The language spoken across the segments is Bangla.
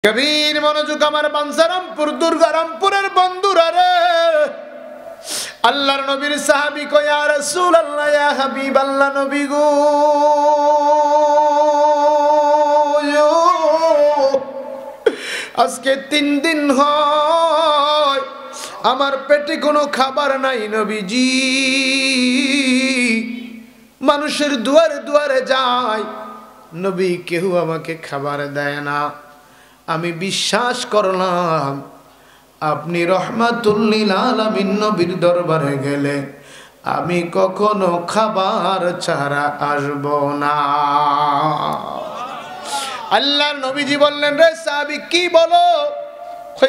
কবির মনোযোগ আমার বাঞ্ছারামপুর দুর্গারামপুরের বন্ধুরা রে, আল্লাহর নবীর সাহাবী কয় ইয়া রাসূলুল্লাহ ইয়া হাবিবাল্লাহ নবী গো, আজকে 3 দিন হয় আমার পেটে কোনো খাবার নাই নবীজি। মানুষের দুয়ারে দুয়ারে যায় নবী, কেউ আমাকে খাবার দেয় না। আমি বিশ্বাস করলাম আপনি রহমাতুল লিল আলামিন নবীর দরবারে গেলে আমি কখনো খাবার ছাড়া আসব না। আল্লাহর নবীজি বললেন, রে সাহাবী কি বলো?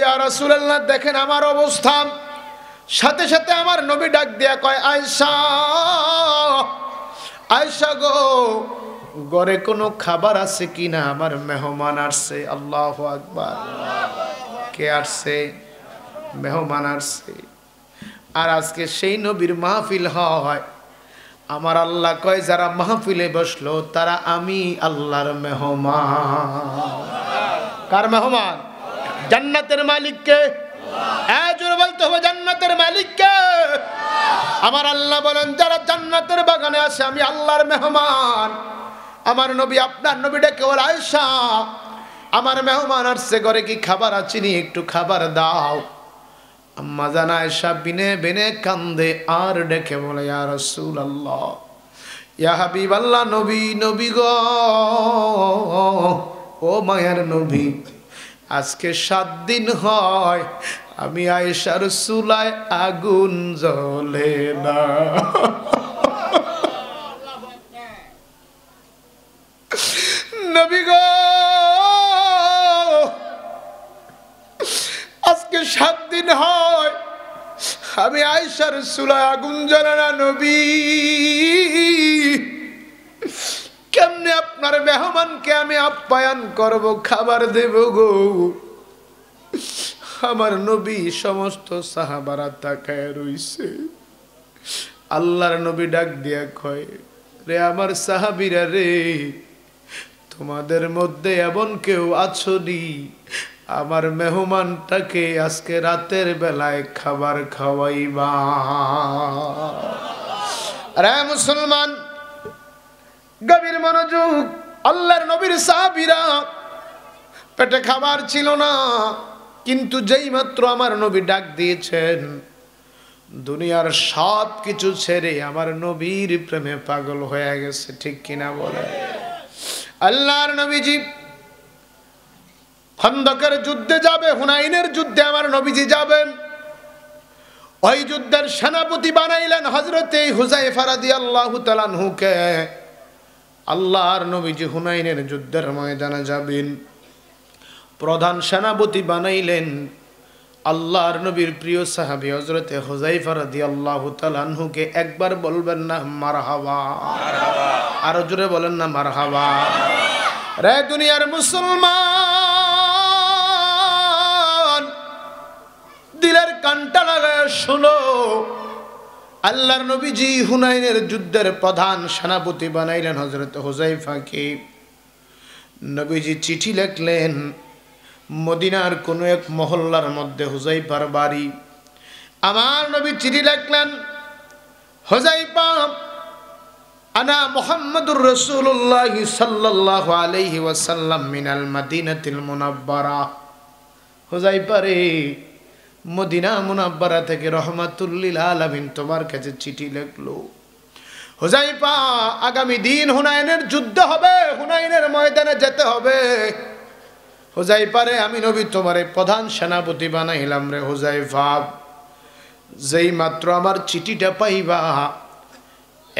ইয়া রাসূলুল্লাহ দেখেন আমার অবস্থা। সাথে সাথে আমার নবী ডাক দিয়া কয়, আয়েশা আয়েশা গো, ঘরে কোনো খাবার আছে কিনা? আমার মেহমান আসছে। আল্লাহু আকবার। কে আসছে? মেহমান আসছে। আর আজকে সেই নবীর মাহফিল হয়। আমার আল্লাহ কয় যারা মাহফিলে বসলো তারা আমি আল্লাহর মেহমান। কার মেহমান? জান্নাতের মালিককে। জোরে বলতে হবে, জান্নাতের মালিককে। আমার আল্লাহ বলেন যারা জান্নাতের বাগানে আসে আমি আল্লাহর মেহমান। আমার নবী আপনার নবী ডেকে বলে, আয়েশা আমার মেহমান আসছে, ঘরে কি খাবার আছে নি? একটু খাবার দাও। আম্মা জান আয়েশা বিনে বিনে কান্দে আর ডেকে বলে, ইয়া রাসূলুল্লাহ ইয়া হাবিবাল্লাহ নবী, নবী গো, ও মায়ের নবী, আজকে 7 দিন হয় আমি আয়েশার চুলায় আগুন জ্বলে না। নবী গো, আজকে 7 দিন হয় আমি আয়েশার চুলায় আগুন জ্বলে না। নবী কেমনে আপনার মেহমানকে আমি আপ্যায়ন করব, খাবার দেব গো? আমার নবী সমস্ত সাহাবারা তাকায় রইছে। আল্লাহর নবী ডাক দিয়া কয়, রে আমার সাহাবীরা রে, তোমাদের মধ্যে এমন কেউ আছো নি আমার মেহমানটাকে আজকে রাতের বেলায় খাবার খাওয়াইবা? আরে মুসলমান, গভীর মনোযোগ। আল্লাহর নবীর সাহাবীরা পেটে খাবার ছিল না, কিন্তু যেই মাত্র আমার নবী ডাক দিয়েছেন দুনিয়ার সব কিছু ছেড়ে আমার নবীর প্রেমে পাগল হয়ে গেছে। ঠিক কিনা বলে? আল্লাহর নবীজি খন্দকের যুদ্ধে যাবে, হুনাইনের যুদ্ধে আমার নবীজি যাবেন। ওই যুদ্ধের সেনাপতি বানাইলেন হযরতে হুযায়ফা রাদিয়াল্লাহু তাআলা আনহুকে। আল্লাহর নবীজি হুনাইনের যুদ্ধের ময়দানে যাবেন, প্রধান সেনাপতি বানাইলেন আল্লাহর নবীর প্রিয় সাহাবী হযরতে হুযায়ফা রাদিয়াল্লাহু তাআলা আনহুকে। একবার বলবেন না মারহাবা? আরো জোরে বলেন না মারহাবা? রে দুনিয়ার মুসলমান, দিলের কানটা লাগায় শোনো, আল্লাহর নবীজি হুনাইনের যুদ্ধের প্রধান সেনাপতি বানাইলেন হযরত হুযায়ফাকে। নবীজি চিঠি লিখলেন, মদিনার কোন এক মহল্লার মধ্যে হুযায়ফার বাড়ি। আমার নবী চিঠি লিখলেন, হুযায়ফা আনা মুহাম্মাদুর রাসূলুল্লাহ সাল্লাল্লাহু আলাইহি ওয়াসাল্লাম মিনাল মাদিনাতিল মুনাব্বারা। হুযায়ফা রে, মদিনা মুনাব্বারা থেকে রহমাতুল লিল আলামিন তোমার কাছে চিঠি লিখলো। হুযায়ফা আগামী দিন হুনাইনের যুদ্ধ হবে, হুনাইনের ময়দানে যেতে হবে। হুযায়ফা রে, আমি নবী তোমারে প্রধান সেনাপতি বানাইলাম রে হুযায়ফা। যেই মাত্র আমার চিঠিটা পাইবা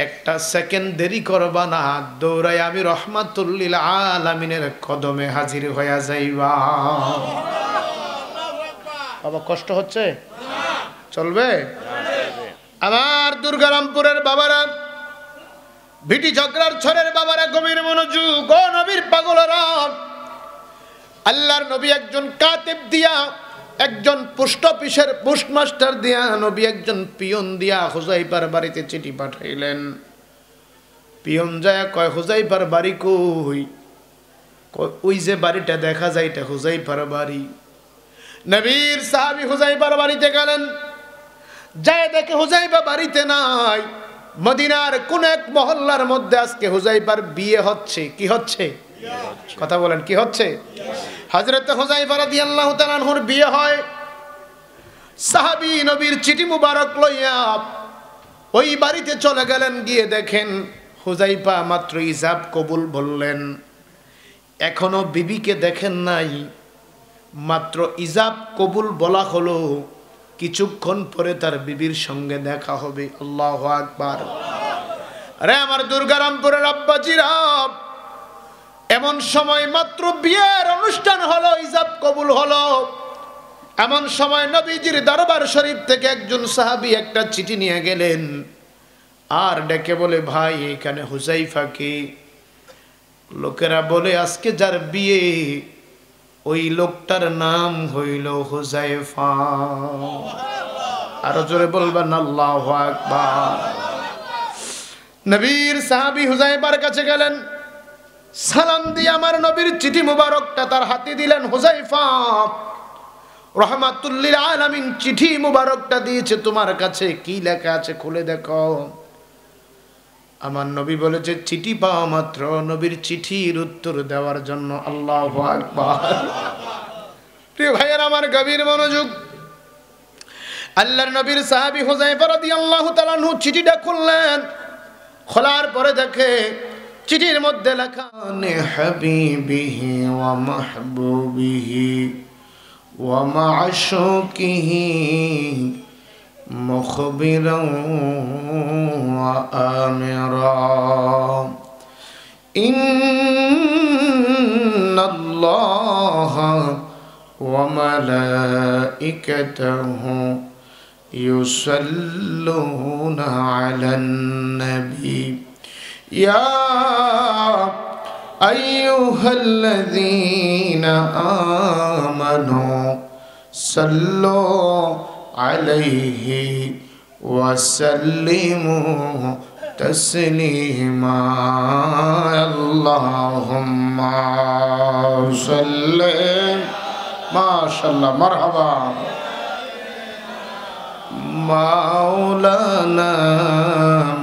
একটা সেকেন্ড দেরি করবা না, দৌড়াই আমি রহমাতুল লিল আলামিনের কদমে হাজির হইয়া যাইবা। বাবা কষ্ট হচ্ছে? চলবে? আমার দুর্গারামপুরের বাবারা, ভিটি ঝগড়ার ছড়ের বাবারা, গভীর মনোযোগ। ও নবীর পাগলরা, আল্লাহর নবী একজন কাতিব দিয়া, একজন পোস্ট অফিসের পোস্টমাস্টার দিয়া, নবী একজন পিয়ন দিয়া হুযায়ফার বাড়িতে চিঠি পাঠাইলেন। পিয়ন যায় কয়, হুযায়ফার বাড়ি কই? ওই যে বাড়িটা দেখা যায় এটা হুযাইফার বাড়ি। নবীর সাহাবী হুযাইফার বাড়িতে গেলেন, যায় দেখে হুযাইফা বাড়িতে নাই। মদিনার কোন এক মহল্লার মধ্যে আজকে হুযাইফার বিয়ে হচ্ছে। কি হচ্ছে? কথা বলেন, কি হচ্ছে? হযরত হুযাইফা রাদিয়াল্লাহু তাআলা আনহুর বিয়ে হয়। সাহাবী নবীর চিঠি মুবারক লইয়া ওই বাড়িতে চলে গেলেন। গিয়ে দেখেন হুযাইফা মাত্র ইজাব কবুল বললেন, এখনো বিবিকে দেখেন নাই। মাত্র ইজাব কবুল বলা হলো, কিছুক্ষণ পরে তার বিবির সঙ্গে দেখা হবে। আল্লাহু আকবার। আরে আমার দুর্গারামপুরের আব্বাজিরা, এমন সময় মাত্র বিয়ের অনুষ্ঠান হলো, ইজাব কবুল হলো, এমন সময় নবীজির দরবার শরীফ থেকে একজন সাহাবী একটা চিঠি নিয়ে গেলেন আর ডেকে বলে, ভাই এখানে হুযাইফা কে? লোকেরা বলে, আজকে যার বিয়ে ওই লোকটার নাম হইল হুযাইফা। আরো জোরে বলবেন আল্লাহু আকবার। নবীর সাহাবী হুযাইফার কাছে গেলেন, সালাম দিয়ে আমার নবীর চিঠি মুবারকটা তার হাতে দিলেন। হুযাইফা রাহমাতুল লিল আলামিন চিঠি মুবারকটা দিয়েছে, তোমার কাছে কি লেখা আছে খুলে দেখো। আমার নবী বলেছে, চিঠি পাওয়া মাত্র নবীর চিঠির উত্তর দেওয়ার জন্য। আল্লাহু আকবার। প্রিয় ভাইয়ের আমার, গভীর মনোযোগ। আল্লাহর নবীর সাহাবী হুযাইফা রাদিয়াল্লাহু তাআলা আনহু চিঠিটা খুললেন। খোলার পরে দেখে চিঠির মধ্যে লেখা, নে হাবিবিহি ওয়া মাহবুবিহি ওয়া মা'শুকিহি মুখবিরান ওয়া আমিরা ইন্নাল্লাহা ওয়া মালাইকাতাহু ইউসাল্লুনা আলান নবী ইয়া আইয়ুহাল্লাযীনা আমানু সাল্লু আলাইহি ওয়া সাল্লিমু তাসলিমা। আল্লাহুম্মা সাল্লি, মাশাআল্লাহ, মারহাবা। মাওলানা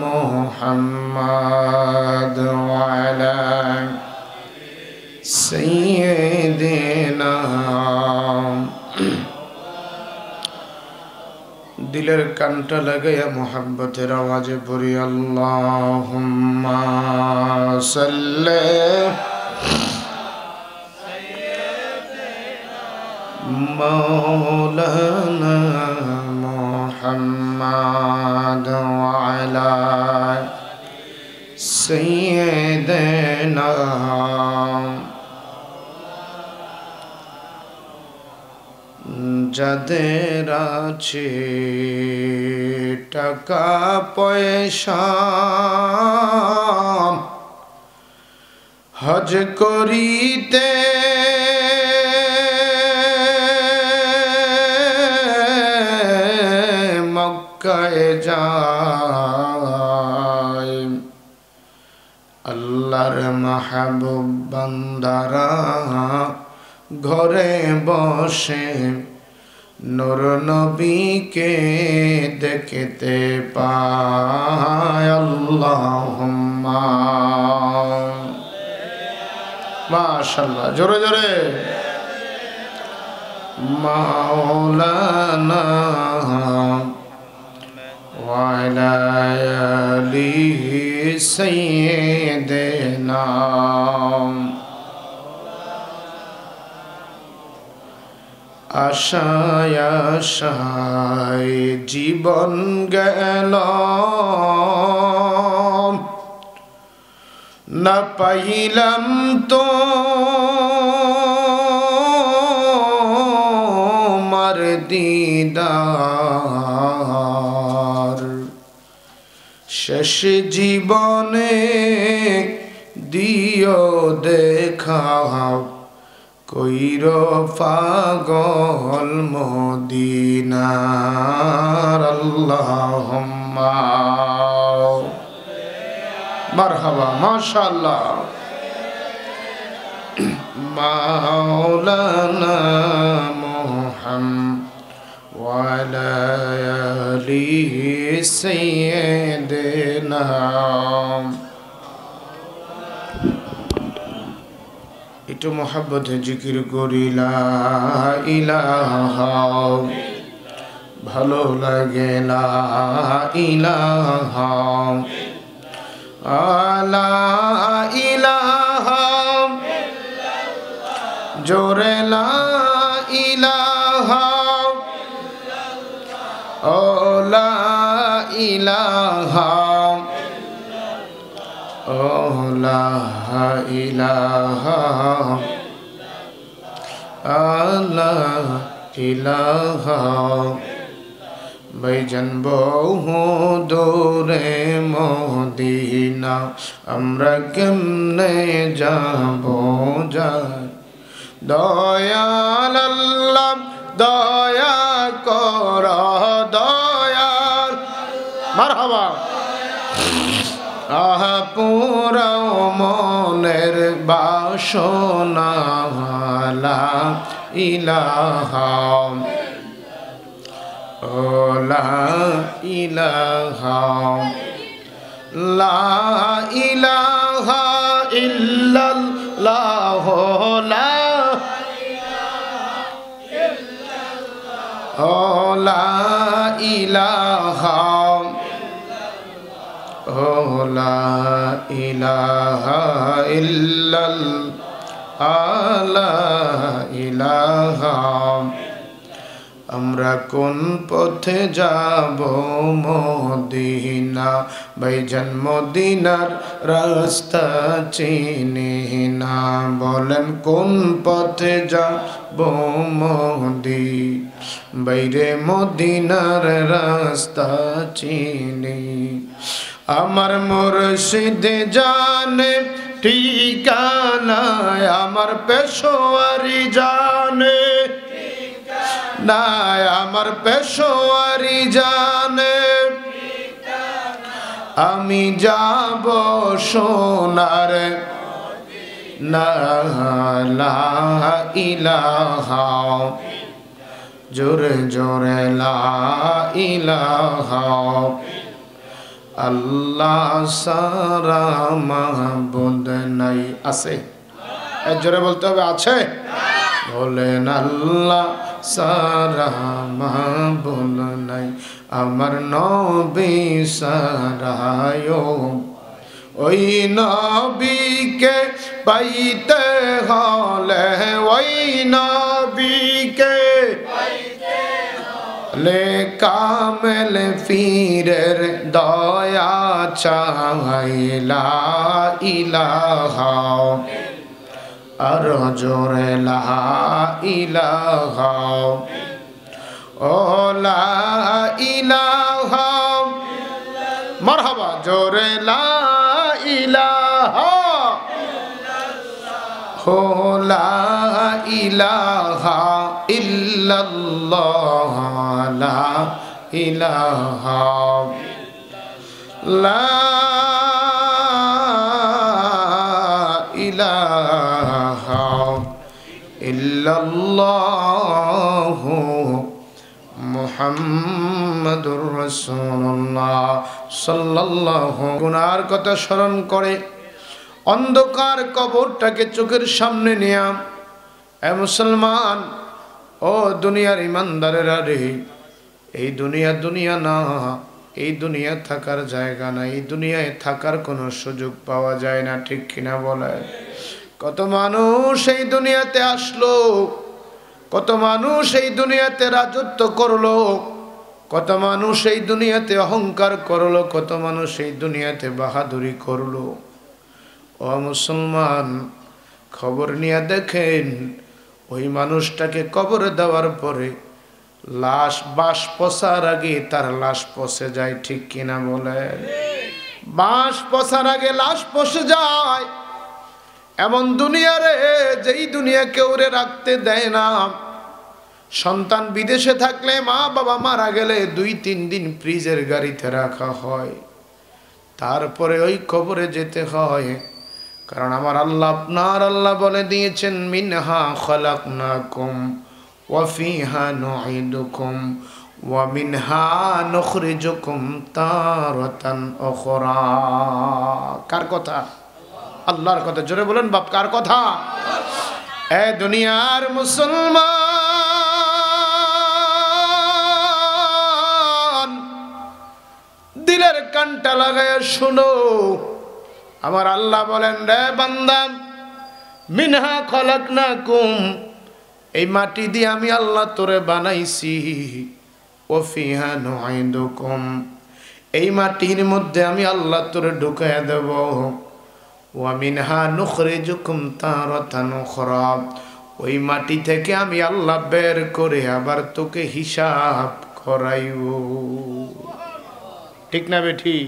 মুহাম্মদ ওয়া আলা সাইয়্যিদিনা। দিলের কানটা লাগাইয়া মোহাব্বতের আওয়াজে পড়ি, আল্লাহুম্মা সাল্লি মাওলানা মুহাম্মদ ওয়া আলা সাইয়্যিদিনা। যাদের আছে টাকা পয়সা হজ করিতে মক্কায় যায়, আল্লাহর মাহবুব বান্দারা ঘরে বসে নূর নবীকে দেখতে পায়। আল্লাহুম্মা, মাশাআল্লাহ, জোরে জোরে। মাওলানা ওয়া আলা আলিহি সাইয়্যিদিনা। আশায় আশায় জীবন গেল, না পাইলাম তো মার দিদার। শেষ জীবনে দিও দেখা, কইর পাগল মদিনার। আল্লাহুম্মা, মারহাবা, মাশাআল্লাহ। মাওলানা মুহাম্মদ ওয়া আলা আলি সাইয়্যিদিনা। একটু মোহাব্বতে জিকির করি লা ইলাহা, ভালো লাগে লা ইলাহা, লা ইলাহা জোরে লা ইলাহা, ও লা ইলাহা, ও লা ইলাহা, লা ইলাহা। ভাইজান বহু দূরে মদিনা, আমরা কেমনে যাব যাই। দয়াল আল্লাহ দয়া কর, দয়াল মারহাবা। আহা পুরাও মনের বাসনা, লা ইলাহা, ও লা ইলাহা, লা ইলাহা ইল্লাল্লাহ, লা লা ইলাহা, ও লা ইলাহা ইল্লাল্লাহ, লা ইলাহা। আমরা কোন পথে যাব মদিনা, ভাইজান মদিনার রাস্তা চিনি না। বলেন কোন পথে যাব বাইরে মদিনার রাস্তা চিনি। আমার মুর্শিদ জানে ঠিকানা, আমার পেশোয়ারি জানে না, আমার পেশোয়ারি জানে। আমি যাব সোনার না, লা ইলাহা জোরে জোরে লা ইলাহা, আল্লাহ সারা মাহবুদ নাই। আছে জোরে বলতে হবে, আছে। বলেন আল্লাহ সারা মাহবুদ নাই, আমার নবী সারায়। ওই নবীকে পাইতে হলে, ওই নবীকে লে কামেল ফিরের দয়া চাই, লা ইলাহা আর জোরে লা ইলাহা, ও লা ইলাহা মারহাবা জোরে লা ইলাহা, ও লা ইলাহা ইল্লাল্লাহ, লা ইলাহা, লা ইলাহা ইল্লাল্লাহ মুহাম্মাদুর রাসূলুল্লাহ সাল্লাল্লাহু। গুনার কথা স্মরণ করে অন্ধকার কবরটাকে চোখের সামনে নিয়ে, এ মুসলমান ও দুনিয়ার ইমানদারেরা রে, এই দুনিয়া দুনিয়া না, এই দুনিয়া থাকার জায়গা না, এই দুনিয়ায় থাকার কোনো সুযোগ পাওয়া যায় না, ঠিক কিনা বলে? কত মানুষ এই দুনিয়াতে আসলো, কত মানুষ এই দুনিয়াতে রাজত্ব করলো, কত মানুষ এই দুনিয়াতে অহংকার করলো, কত মানুষ এই দুনিয়াতে বাহাদুরি করলো। ও মুসলমান, খবর নিয়ে দেখেন ওই মানুষটাকে কবরে দেওয়ার পরে লাশ বাঁশ পচার আগে তার লাশ পচে যায়, ঠিক কিনা বলে? বাঁশ পচার আগে লাশ পচে যায়। এমন দুনিয়ারে, যেই দুনিয়া কেউ রে রাখতে দেয় না। সন্তান বিদেশে থাকলে, মা বাবা মারা গেলে 2-3 দিন ফ্রিজের গাড়িতে রাখা হয়, তারপরে ওই কবরে যেতে হয়। কারণ আমার আল্লাহ আপনার আল্লাহ বলে দিয়েছেন মিনহা খালাকনাকুম ওয়া ফিহা নুঈদুকুম ওয়া মিনহা নুখরিজুকুম তারাতান উখরা। কার কথা? আল্লাহর কথা। জোরে বলেন বাপ, কার কথা? এ দুনিয়ার মুসলমান, দিলের কানটা লাগায় শুনো। আমার আল্লাহ বলেন, রে বান্দা, মিনহা খলাকনাকুম, এই মাটি দিয়ে আমি আল্লাহ তোরে বানাইছি। ওয়া ফিহা নুঈদুকুম, এই মাটির মধ্যে আমি আল্লাহ তোরে ঢুকায়া দেব। ওয়া মিনহা নুখরিজুকুম তারাতান উখরা, ওই মাটি থেকে আমি আল্লাহ বের করে আবার তোকে হিসাব করাইব। ঠিক না বেঠি?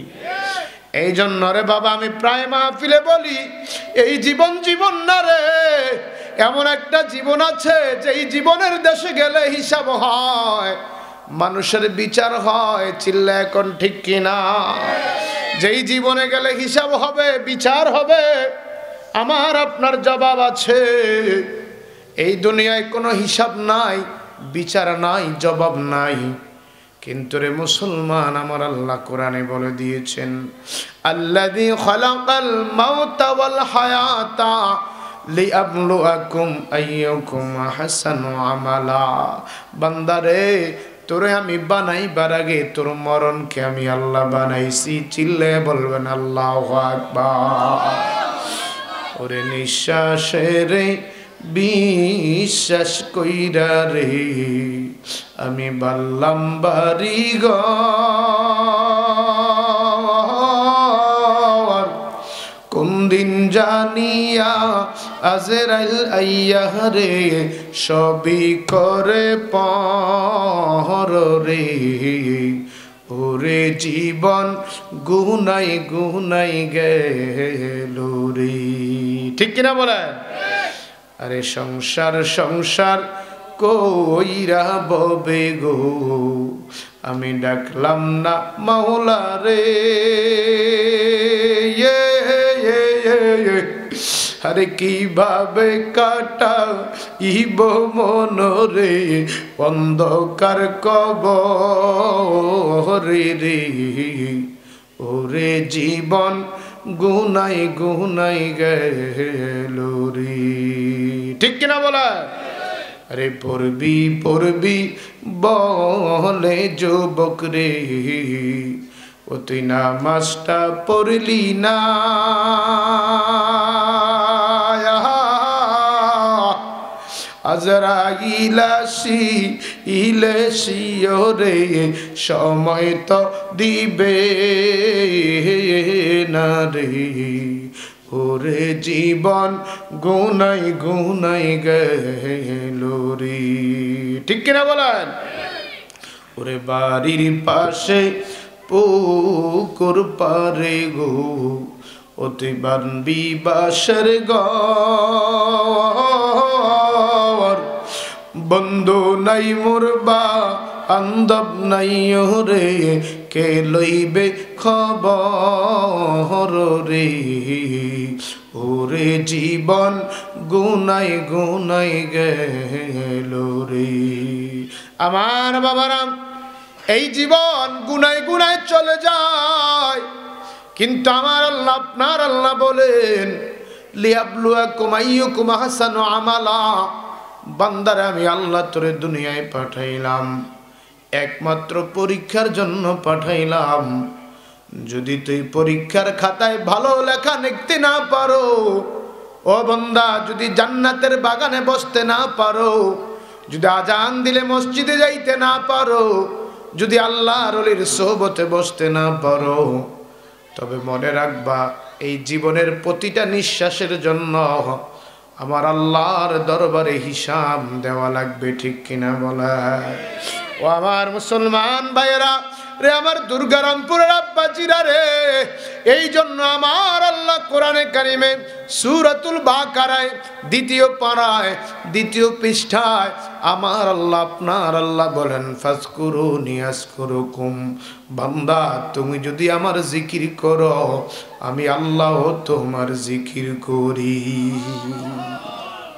এই জন্য রে বাবা, আমি প্রায় মাহফিলে বলি, এই জীবন জীবন না রে, এমন একটা জীবন আছে যেই জীবনের দেশে গেলে হিসাব হয়, মানুষের বিচার হয়। চিল্লা এখন ঠিক কিনা? যেই জীবনে গেলে হিসাব হবে, বিচার হবে, আমার আপনার জবাব আছে। এই দুনিয়ায় কোনো হিসাব নাই, বিচার নাই, জবাব নাই। কিন্তু রে মুসলমান, আমার আল্লাহ কোরআনে বলে দিয়েছেন, আল্লাযী খালাকাল মাউতা ওয়াল হায়াতা লিয়াবলুয়াকুম আইয়ুকুম আহসানু আমালা। বান্দারে, তোরে আমি বানাইবার আগে তোর মরণকে আমি আল্লাহ বানাইছি। চিল্লে বলবেন আল্লাহু আকবার। ওরে নিঃশ্বাসের বিশ্বাস কইরা রে আমি বাল্লাম বাড়িঘর, কোন দিন জানিয়া আজরাইল আইয়া রে সবই করে পর রে। ওরে জীবন গুনাই গুনাই গেল রে। ঠিক কিনা বলে? আরে সংসার সংসার কইরা ববে গো, আমি ডাকলাম না মাওলা রে। আরে কিভাবে কাটাইব মনরে অন্ধকার কবরে রে। ওরে জীবন গুনাই গুনাই গেল রে। ঠিক কিনা বলা? আরে পড়বি পড়বি বলে যুবক রে, ও তুই নামাজটা পড়লি না। আজরাইল আসিলে শিওরে সময় তো দিবে না রে। ওরে জীবন গুনাই গুনাই গেল রে। ঠিক কিনা বলেন? ওরে বাড়ির পাশে পুকুর পারে গো, ও তুই বানবি বাসর ঘর। বন্ধু নাই মোরবা আন্দব নাই রে, কে লইবে খবর রে। ওরে জীবন গুনাই গুনাই গেল রে। আমার বাবারা, এই জীবন গুনাই গুনাই চলে যায়, কিন্তু আমার আল্লাহ আপনার আল্লাহ বলেন, লিয়াবলুয়াকুম আইয়ুকুম আহসানু আমালা। বান্দারে, আমি আল্লাহ তোরে দুনিয়ায় পাঠাইলাম, একমাত্র পরীক্ষার জন্য পাঠাইলাম। যদি তুই পরীক্ষার খাতায় ভালো লেখা লিখতে না পারো, ও বান্দা, যদি জান্নাতের বাগানে বসতে না পারো, যদি আজান দিলে মসজিদে যাইতে না পারো, যদি আল্লাহর ওলির সোহবতে বসতে না পারো, তবে মনে রাখবা, এই জীবনের প্রতিটা নিঃশ্বাসের জন্য আমার আল্লাহর দরবারে হিসাব দেওয়া লাগবে। ঠিক কিনা বলা? ও আমার মুসলমান ভাইয়েরা, রে আমার দুর্গারামপুরের আব্বাজিরা রে, এই জন্য আমার আল্লাহ কোরআনে কারিমে সূরাতুল বাকারায় ২য় পারায় ২য় পৃষ্ঠায় আমার আল্লাহ আপনার আল্লাহ বলেন ফাজকুরুনি আযকুরুকুম, বান্দা তুমি যদি আমার জিকির করো আমি আল্লাহ তোমার জিকির করি।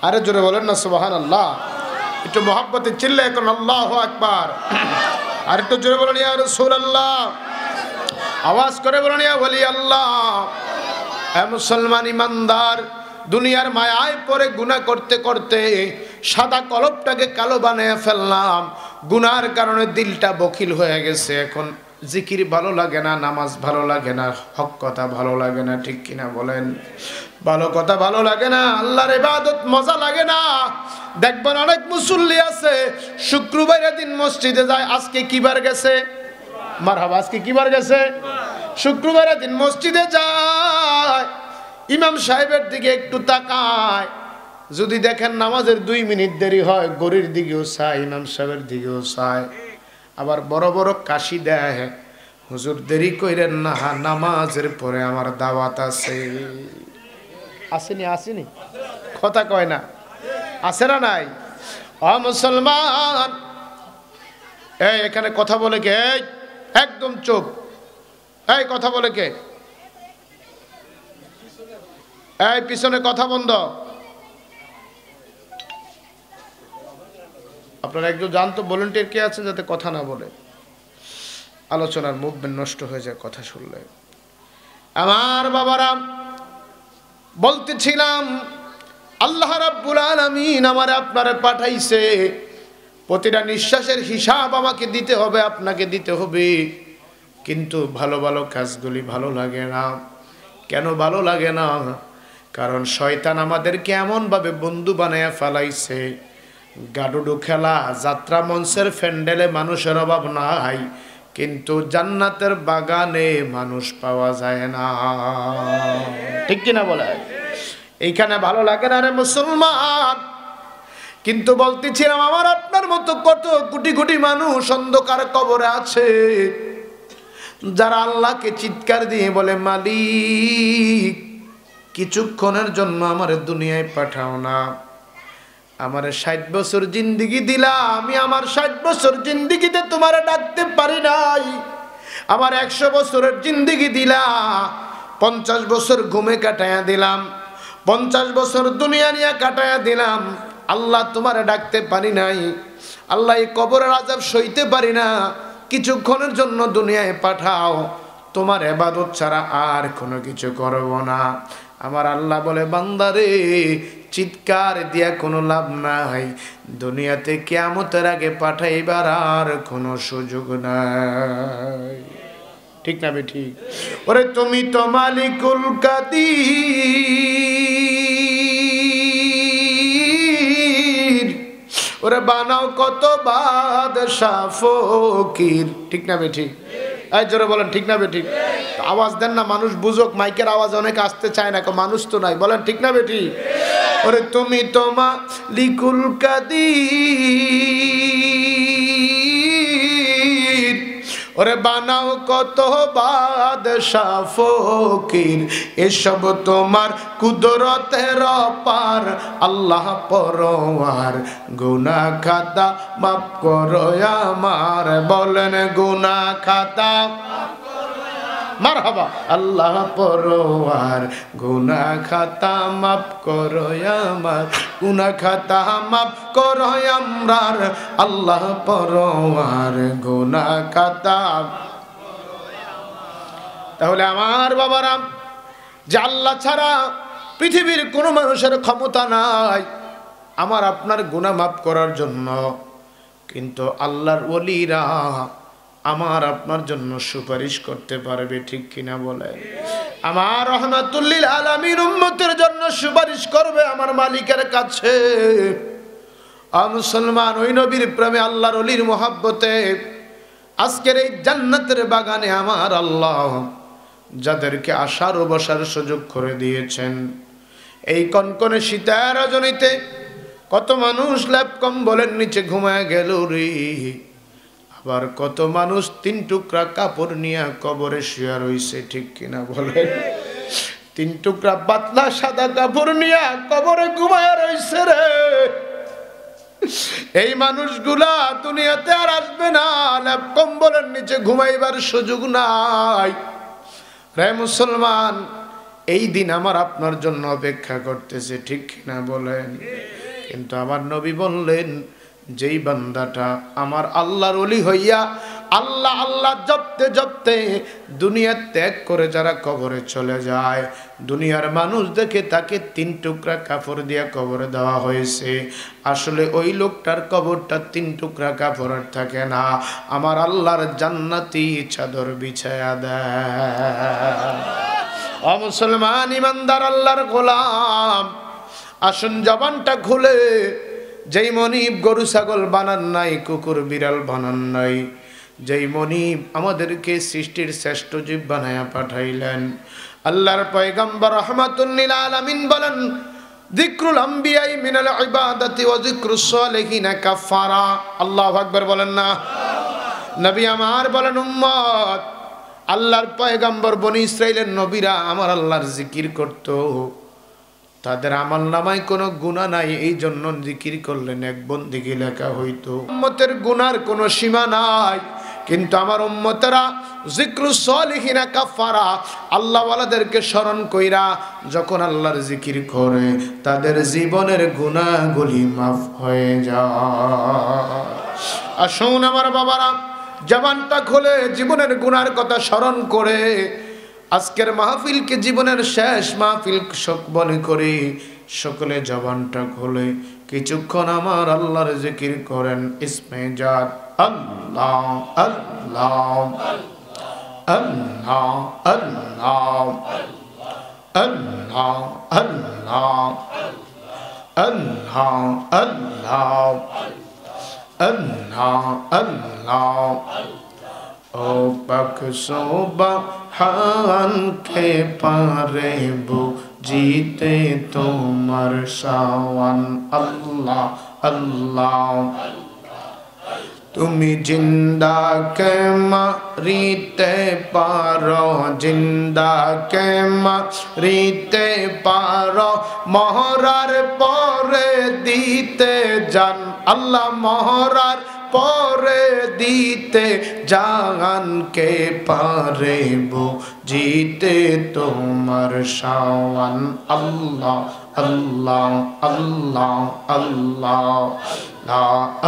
আরে জোরে বলেন না সুবহানাল্লাহ। একটু মহব্বতে চিল্লায় এখন আল্লাহু আকবার। আর একটু জোরে বলেন ইয়া রাসূলুল্লাহ। আওয়াজ করে বলেন ইয়া ওলি আল্লাহ। হে মুসলমান ইমানদার, দুনিয়ার মায়ায় পড়ে গুনাহ করতে করতে সাদা কলবটাকে কালো বানিয়ে ফেললাম। গুনার কারণে দিলটা বখিল হয়ে গেছে। এখন জিকির ভালো লাগে না, নামাজ ভালো লাগে না, হক কথা ভালো লাগে না, ঠিক কিনা বলেন? ভালো কথা ভালো লাগে না, আল্লাহর ইবাদত মজা লাগে না। দেখবেন অনেক মুসল্লি আছে শুক্রবারের দিন মসজিদে যায়। আজকে কি বার গেছে? মারহাবা, আজকে কি বার গেছে? শুক্রবারের দিন মসজিদে যায়, ইমাম সাহেবের দিকে একটু তাকায়, যদি দেখেন নামাজের 2 মিনিট দেরি হয় গড়ির দিকেও চায়, ইমাম সাহেবের দিকেও চায়। আবার বড় বড় কাশি দেয়, হুজুর দেরি কইরেন না, নামাজের পরে আমার দাওয়াত আছে। আসেনি আসেনি কথা কয় না, আছে না নাই? ও মুসলমান, এই এখানে কথা বলে কে? একদম চুপ। এই কথা বলে কে? এই পিছনে কথা বন্ধ। আপনারা একটু জানতো ভলান্টিয়ার কে আছেন যাতে কথা না বলে, আলোচনার মুভমেন্ট নষ্ট হয়ে যায় কথা শুনলে। আমার বাবারা, বলতেছিলাম আল্লাহ রাব্বুল আলামিন আমারে আপনারে পাঠাইছে, প্রতিটা নিঃশ্বাসের হিসাব আমাকে দিতে হবে, আপনাকে দিতে হবে। কিন্তু ভালো ভালো কাজগুলি ভালো লাগে না। কেন ভালো লাগে না? কারণ শয়তান আমাদেরকে এমনভাবে বন্ধু বানায়া ফেলাইছে, গাডুডু খেলা, যাত্রা মঞ্চের প্যান্ডেলে মানুষের অভাব নাই, কিন্তু জান্নাতের বাগানে মানুষ পাওয়া যায় না, ঠিক কিনা বলে? এইখানে ভালো লাগে না রে মুসলমান। কিন্তু বলতেছিলাম আমার আপনার মতো কত কোটি কোটি মানুষ অন্ধকার কবরে আছে, যারা আল্লাহকে চিৎকার দিয়ে বলে মালিক কিছুক্ষণের জন্য আমার দুনিয়ায় পাঠাও না। আমার 60 বছর জিন্দেগি দিলা, আমি আমার 60 বছর জিন্দেগিতে তোমারে ডাকতে পারি নাই। আমার 100 বছরের জিন্দেগি দিলা, 50 বছর ঘুমে কাটায়া দিলাম, 50 বছর দুনিয়া নিয়ে কাটায়া দিলাম। আল্লাহ তোমারে ডাকতে পারি নাই। আল্লাহ এই কবরের আযাব সইতে পারি না, কিছুক্ষণের জন্য দুনিয়ায় পাঠাও, তোমার ইবাদত ছাড়া আর কোনো কিছু করব না। আমার আল্লাহ বলে বান্দারে চিৎকার দিয়া কোনো লাভ নাই, দুনিয়াতে কিয়ামতের আগে পাঠাইবার আর কোনো সুযোগ নাই, ঠিক না বে ঠিক? ওরে তুমি তো মালিকুল কাদির, ওরে বানাও কত বাদশা ফকির, ঠিক না বে ঠিক? এই জোরে বলেন ঠিক না বে ঠিক? আওয়াজ দেন না, মানুষ বুঝুক, মাইকের আওয়াজ অনেকে আসতে চায় না, মানুষ তো নাই, বলেন ঠিক না বে ঠিক? ওরে তুমি তো মালিকুল কাদির, ওরে বানাও কত বাদশা ফকির, এসব তোমার কুদরতের পার, আল্লাহ পরওয়ার, গুনাহ খাতা মাফ করো আমার, বলেন গুনাহ খাতা মারহাবা, আল্লাহ পরওয়ার, গুনাহ খাতা মাফ করো আমার, গুনাহ খাতা মাফ করো আমরার, আল্লাহ পরওয়ার, গুনাহ খাতা। তাহলে আমার বাবারা, যে আল্লাহ ছাড়া পৃথিবীর কোনো মানুষের ক্ষমতা নাই আমার আপনার গুনাহ মাফ করার জন্য, কিন্তু আল্লাহর ওলিরা আমার আপনার জন্য সুপারিশ করতে পারবে, ঠিক কিনা বলে? আমার রহমাতুল লিল আলামিন উম্মতের জন্য সুপারিশ করবে আমার মালিকের কাছে। মুসলমান, ওই নবীর প্রেমে আল্লাহর ওলির মহব্বতে আজকের এই জান্নাতের বাগানে আমার আল্লাহ যাদেরকে আসার ও বসার সুযোগ করে দিয়েছেন, এই কনকনে শীতের রজনীতে কত মানুষ ল্যাপ কম্বলের নিচে ঘুমায় গেল রে। আবার কত মানুষ 3 টুকরা কাপড় নিয়ে কবরে শুয়ে রইছে, ঠিক কিনা বলেন? 3 টুকরা পাতলা সাদা কাপড় নিয়ে কবরে ঘুমায়া রইছে রে। এই মানুষগুলা দুনিয়াতে আর আসবে না, লেপ কম্বলের নিচে ঘুমাইবার সুযোগ নাই রে মুসলমান। এই দিন আমার আপনার জন্য অপেক্ষা করতেছে, ঠিক কিনা বলেন? কিন্তু আমার নবী বললেন, যেই বান্দাটা আমার আল্লাহর ওলি হইয়া আল্লাহ আল্লাহ জপতে জপতে দুনিয়া ত্যাগ করে যারা কবরে চলে যায়, দুনিয়ার মানুষ দেখে তাকে 3 টুকরা কাপড় দিয়ে কবরে দেওয়া হয়েছে, আসলে ওই লোকটার কবরটা 3 টুকরা কাপড়ের থাকে না, আমার আল্লাহর জান্নাতি চাদর বিছায়া দেয়। ও মুসলমান ইমানদার আল্লাহর গোলাম, আসুন জবানটা খুলে, যেই মনিব গরু ছাগল বানান নাই, কুকুর বিড়াল বানান নাই, যেই মনিব আমাদেরকে সৃষ্টির শ্রেষ্ঠ জীব বানায়া পাঠাইলেন, আল্লাহর পয়গম্বর রাহমাতুল লিল আলামিন বলেন, যিকরুল আম্বিয়াই মিনাল ইবাদাতি ওয়া যিকরুস সালিহিনা কাফারা। আল্লাহু আকবার বলেন না? নবী আমার বলেন, উম্মত, আল্লাহর পয়গম্বর বনি ইসরাইলের নবীরা আমার আল্লাহর জিকির করত, তাদের আমল নামায় কোনো গুনাহ নাই, এই জন্য জিকির করলেন 1 বন্দেগী লেখা হইতো। উম্মতের গুনার কোনো সীমা নাই, কিন্তু আমার উম্মতেরা যিকরুস সালিহিনা কাফারা, আল্লাহ ওয়ালাদেরকে স্মরণ কইরা যখন আল্লাহর জিকির করে, তাদের জীবনের গুনাহগুলি মাফ হয়ে যায়। আসুন আমার বাবারা, জবানটা খুলে জীবনের গুনার কথা স্মরণ করে আজকের মাহফিলকে জীবনের শেষ মাহফিল মনে করি, সকলে জবানটা খুলে কিছুক্ষণ আমার আল্লাহর জিকির করেন। ইসমে জাত আল্লাহ আল্লাহ আল্লাহ আল্লাহ আল্লাহ আল্লাহ আল্লাহ আল্লাহ আল্লাহ আল্লাহ। ও পাক সুবহান কে পারে বুঝিতে তোমার শাওয়ান। আল্লাহ আল্লাহ। তুমি জিন্দা কে মারিতে পারো, জিন্দা কে মারিতে পারো, মহরার পরে দিতে জান। আল্লাহ মহরার পরে দিতে জান, কে পারে বুঝিতে তোমার শাওয়ান। আল্লাহ আল্লাহ আল্লাহ আল্লাহ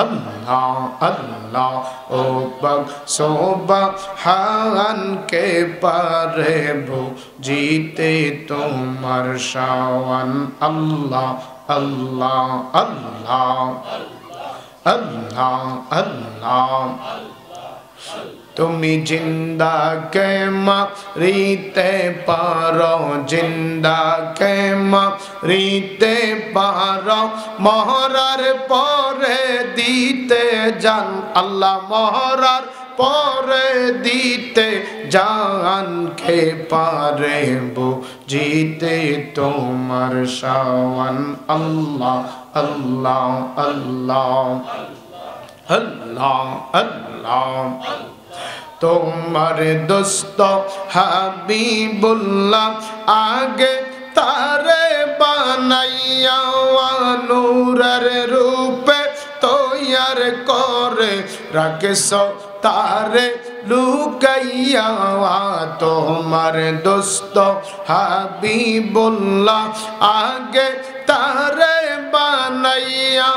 আল্লাহ আল্লাহ। ও পাক সুবহান কে পারে বুঝিতে তোমার শাওয়ান। আল্লাহ আল্লাহ আল্লাহ আল্লাহ আল্লাহ। তুমি জিন্দা কে মারিতে পারো, জিন্দা কে মারিতে পারো, মহরার পরে দিতে জান। আল্লাহ মহরার পরে দিতে জান, কে পারে বুঝিতে তোমার শাওয়ান। আল্লাহ আল্লাহ আল্লাহ আল্লাহ আল্লাহ। তোমার দোস্ত হাবিবুল্লাহ আগে তারে বানাইয়া নূরের রূপে তৈয়ার করে রাখেছ তারে লুকাইয়া। তোমার দোস্ত হাবিবুল্লাহ আগে তারে বানাইয়া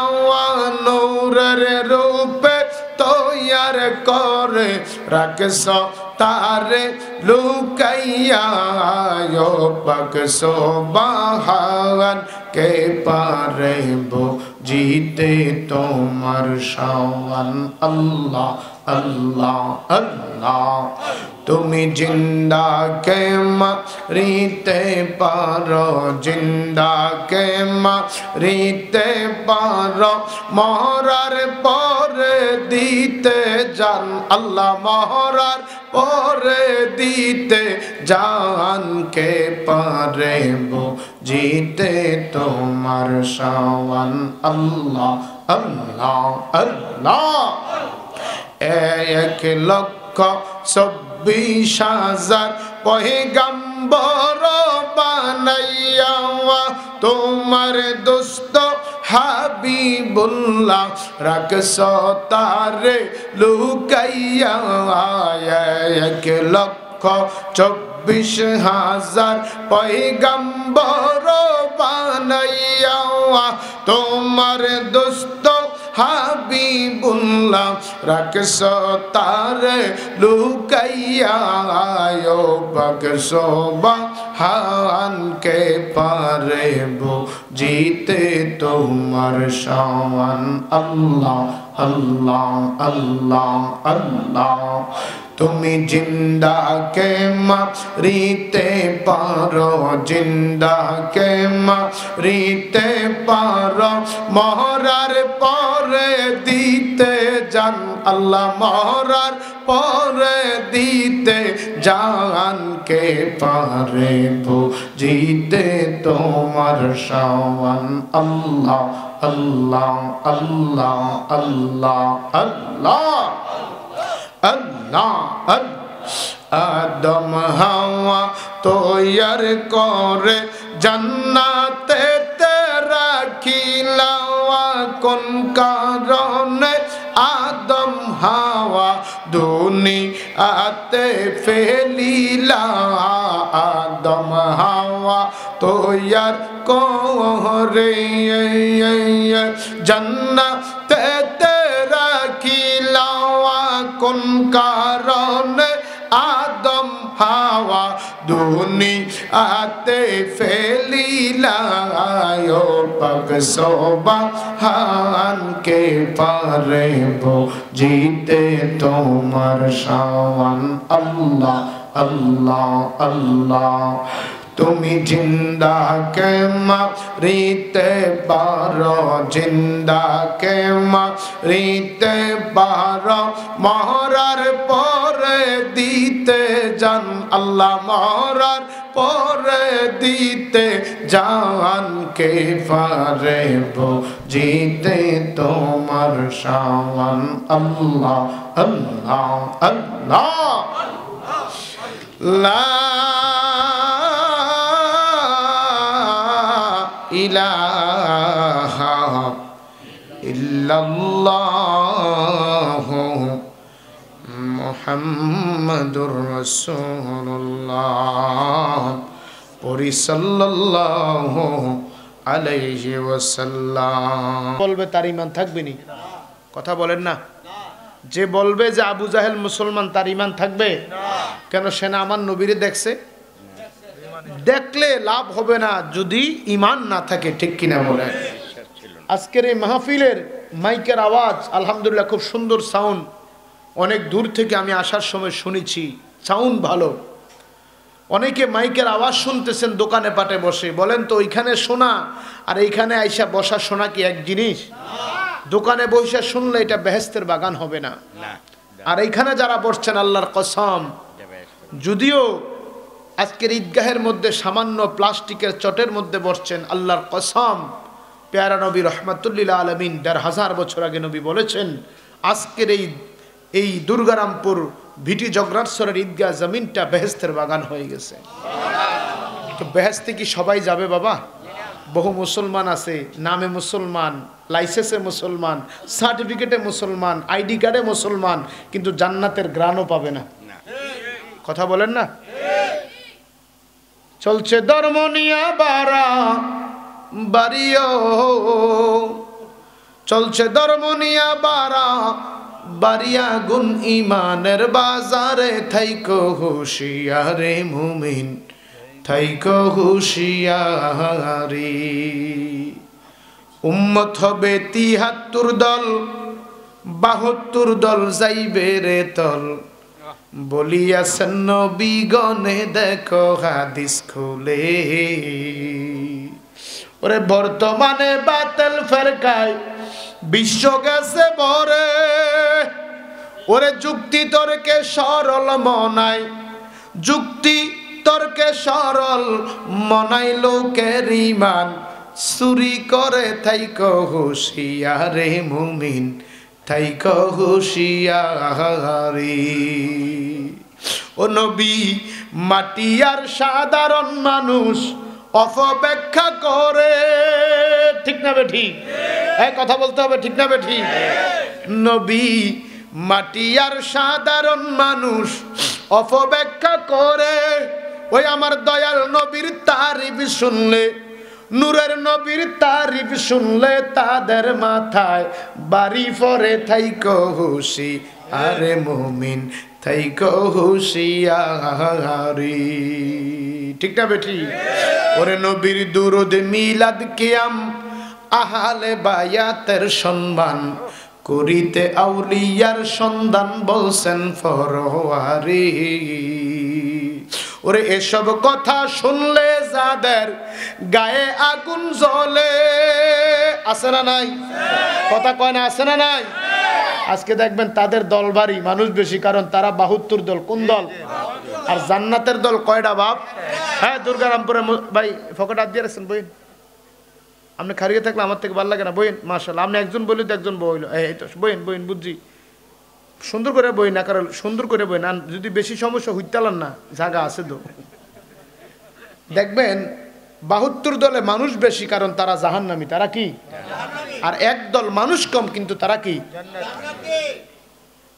নূরের রূপে তৈয়ার করে রাখছ তারে লুকাইয়া। ও পাক সুবহান কে পারে বুঝিতে তোমার শাওয়ান। আল্লাহ আল্লাহ আল্লাহ। তুমি জিন্দা কে মারিতে পারো, জিন্দা কে মারিতে পারো, মহরার পরে দিতে জান। আল্লাহ মহরার পরে দিতে জান, কে পারে বুঝিতে তোমার শাওয়ান। আল্লাহ আল্লাহ আল্লাহ। 1,24,000 পয়গম্বর বানাইয়া তোমার দোস্ত হাবিবুল্লাহ রাখছ তারে লুকাইয়া 1,24,000 পয়গম্বর বানাইয়া তোমার দোস্ত হাবিবুল্লাহ রাখছ তারে লুকাইয়া ও সুবহান কে পারে জিতে তোমার শান আল্লাহ আল্লাহ আল্লাহ আল্লাহ তুমি জিন্দা কে মারিতে পারো জিন্দা কে মারিতে পারো মরার পরে দিতে জান আল্লাহ মরার পরে দিতে জান কে পারে জিতে তোমার শান আল্লাহ আল্লাহ আল্লাহ আল্লাহ আল্লাহ আল্লাহ আদম হাওয়া তৈয়ার করে জান্নাতে রাখিলা কোন কারণে আদম হাওয়া দুনিয়াতে ফেলিলা আদম হাওয়া তৈয়ার করে জান্নাতে রাখিলা কোন কারণে আদম হাওয়া দুনিয়াতে ফেলিলা ও পাক সুবহান কে পারে জিতে তোমার শান আল্লাহ আল্লাহ আল্লাহ তুমি জিন্দা কে মারিতে পারো জিন্দা কে মারিতে পারো মরার পরে দিতে জান আল্লাহ মরার পরে দিতে জান কে পারে জিতে তোমার শান আল্লাহ আল্লাহ আল্লাহ লা ইলাহা ইল্লাল্লাহ মুহাম্মাদুর রাসূলুল্লাহ পরি সাল্লাল্লাহু আলাইহি ওয়াসাল্লাম বলবে তার ঈমান থাকবে নি কথা বলেন না যে বলবে যে আবু জাহেল মুসলমান তার ঈমান থাকবে কেন সে না আমার নবীরে দেখছে দেখলে লাভ হবে না যদি ঈমান না থাকে ঠিক কিনা বলেন আজকের এই মাহফিলের মাইকের আওয়াজ আলহামদুলিল্লাহ খুব সুন্দর সাউন্ড অনেক দূর থেকে আমি আসার সময় শুনেছি সাউন্ড ভালো অনেকে মাইকের আওয়াজ শুনতেছেন দোকানে পাটে বসে বলেন তো ওইখানে শোনা আর এইখানে আইসা বসা শোনা কি এক জিনিস দোকানে বসে শুনলে এটা বেহেশতের বাগান হবে না আর এইখানে যারা বসছেন আল্লাহর কসম যদিও আজকের ঈদগাহের মধ্যে সামান্য প্লাস্টিকের চটের মধ্যে বসছেন আল্লাহর কসম পেয়ারা নবী রহমাতুল্লিল আলমিন ১৫০০ বছর আগে নবী বলেছেন আজকের এই দুর্গারামপুর ভিটি জগরাটসরের ঈদগাহ জমিনটা বেহেশতের বাগান হয়ে গেছে তো বেহেশতে কি সবাই যাবে বাবা বহু মুসলমান আছে নামে মুসলমান লাইসেন্সে মুসলমান সার্টিফিকেটে মুসলমান আইডি কার্ডে মুসলমান কিন্তু জান্নাতের গ্রাণও পাবে না কথা বলেন না চলছে ধর্ম নিয়া বাড়া বাড়িও চলছে ধর্ম নিয়া বাড়া বাড়িয়া গুণ ইমানের বাজারে থাইকো হুশিয়ারে মুমিন থাইকো হুশিয়ারি উম্মত হবে ৭৩ দল ৭২ দল যাইবে রে তল বলিয়াছেন নবীগণে দেখো হাদিস খুলে ওরে বর্তমানে বাতিল ফেরকায় বিশ্ব গেছে ভরে ওরে যুক্তি তর্কে সরল মনাই যুক্তি তর্কে সরল মনাই লোকের ঈমান চুরি করে থাইকো হুশিয়ারে মুমিন থাইকো হুঁশিয়ারি। ও নবী, মাটি আর সাধারণ মানুষ অপব্যাখ্যা করে, ঠিক না বেঠিক? এই কথা বলতে হবে, ঠিক না বেঠিক? নবী, মাটি আর সাধারণ মানুষ অপব্যাখ্যা করে। ওই আমার দয়াল নবীর তারিফ শুনলে, নূরের নবীর তারিফ শুনলে তাদের মাথায় বাড়ি পড়ে। থাইকো হুশি আরে মুমিন, থাইকো হুশিয়ারি, ঠিক না বেঠি? ওরে নবীর দুরুদ মিলাদ কিয়াম আহলে বায়াতের সম্মান করিতে আউলিয়ার সন্ধান বলছেন ফরওয়ারি। ওরে এসব কথা শুনলে যাদের গায়ে আগুন জ্বলে, আছে না নাই? কথা কয় না, আছে না নাই? আজকে দেখবেন তাদের দল ভারী, মানুষ বেশি, কারণ তারা ৭২ দল। কোন দল? আর জান্নাতের দল কয়টা বাপ? হ্যাঁ, দুর্গারামপুরে ভাই ফকট হাত দিয়ে রাখছেন, বইন। আপনি খারিয়ে থাকলে আমার থেকে ভালো লাগে না, বইন। মাশাআল্লাহ, আপনি একজন বইলে তো একজন বইল, এই তো বইন বইন, বুঝছি। সুন্দর করে বই না, কারণ সুন্দর করে বই না, যদি বেশি সমস্যা হইতালান না, জায়গা আছে তো। দেখবেন ৭২ দলে মানুষ বেশি, কারণ তারা জাহান্নামী। তারা কি? আর এক দল মানুষ কম, কিন্তু তারা কি?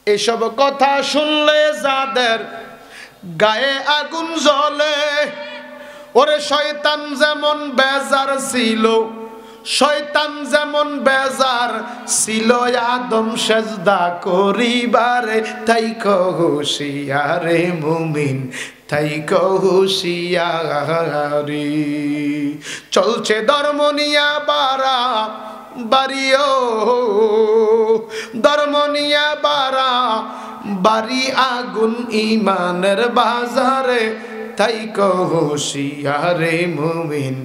এসব কথা শুনলে যাদের গায়ে আগুন জ্বলে, ওরে শয়তান যেমন বেজার ছিল, শয়তান যেমন বেজার ছিল আদম সেজদা করিবারে। থাইকো হুঁশিয়ারে মুমিন, থাইকো হুঁশিয়ারি। চলছে ধর্ম নিয়া বারা বাড়িও, ধর্ম নিয়া বারা বাড়ি আগুন ইমানের বাজারে। থাইকো হুঁশিয়ারে মুমিন,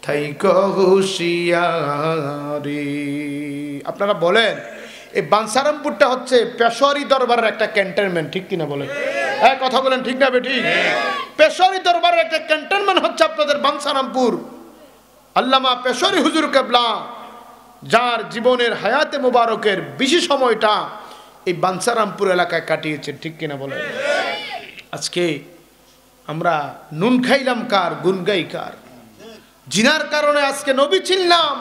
থাইকো হুঁশিয়ারি। আপনারা বলেন, এই বাঞ্ছারামপুরটা হচ্ছে পেশোয়ারি দরবারের একটা ক্যান্টনমেন্ট, ঠিক কিনা বলেন? হ্যাঁ, কথা বলেন, ঠিক না বেঠিক? পেশোয়ারি দরবারের একটা ক্যান্টনমেন্ট হচ্ছে আপনাদের বাঞ্ছারামপুর। আল্লামা পেশোয়ারি হুজুর কেবলা, যার জীবনের হায়াতে মুবারকের বেশি সময়টা এই বাঞ্ছারামপুর এলাকায় কাটিয়েছেন, ঠিক কিনা বলেন? আজকে আমরা নুন খাইলাম কার, গুন গাই কার? জিনার কারণে আজকে নবী চিনলাম,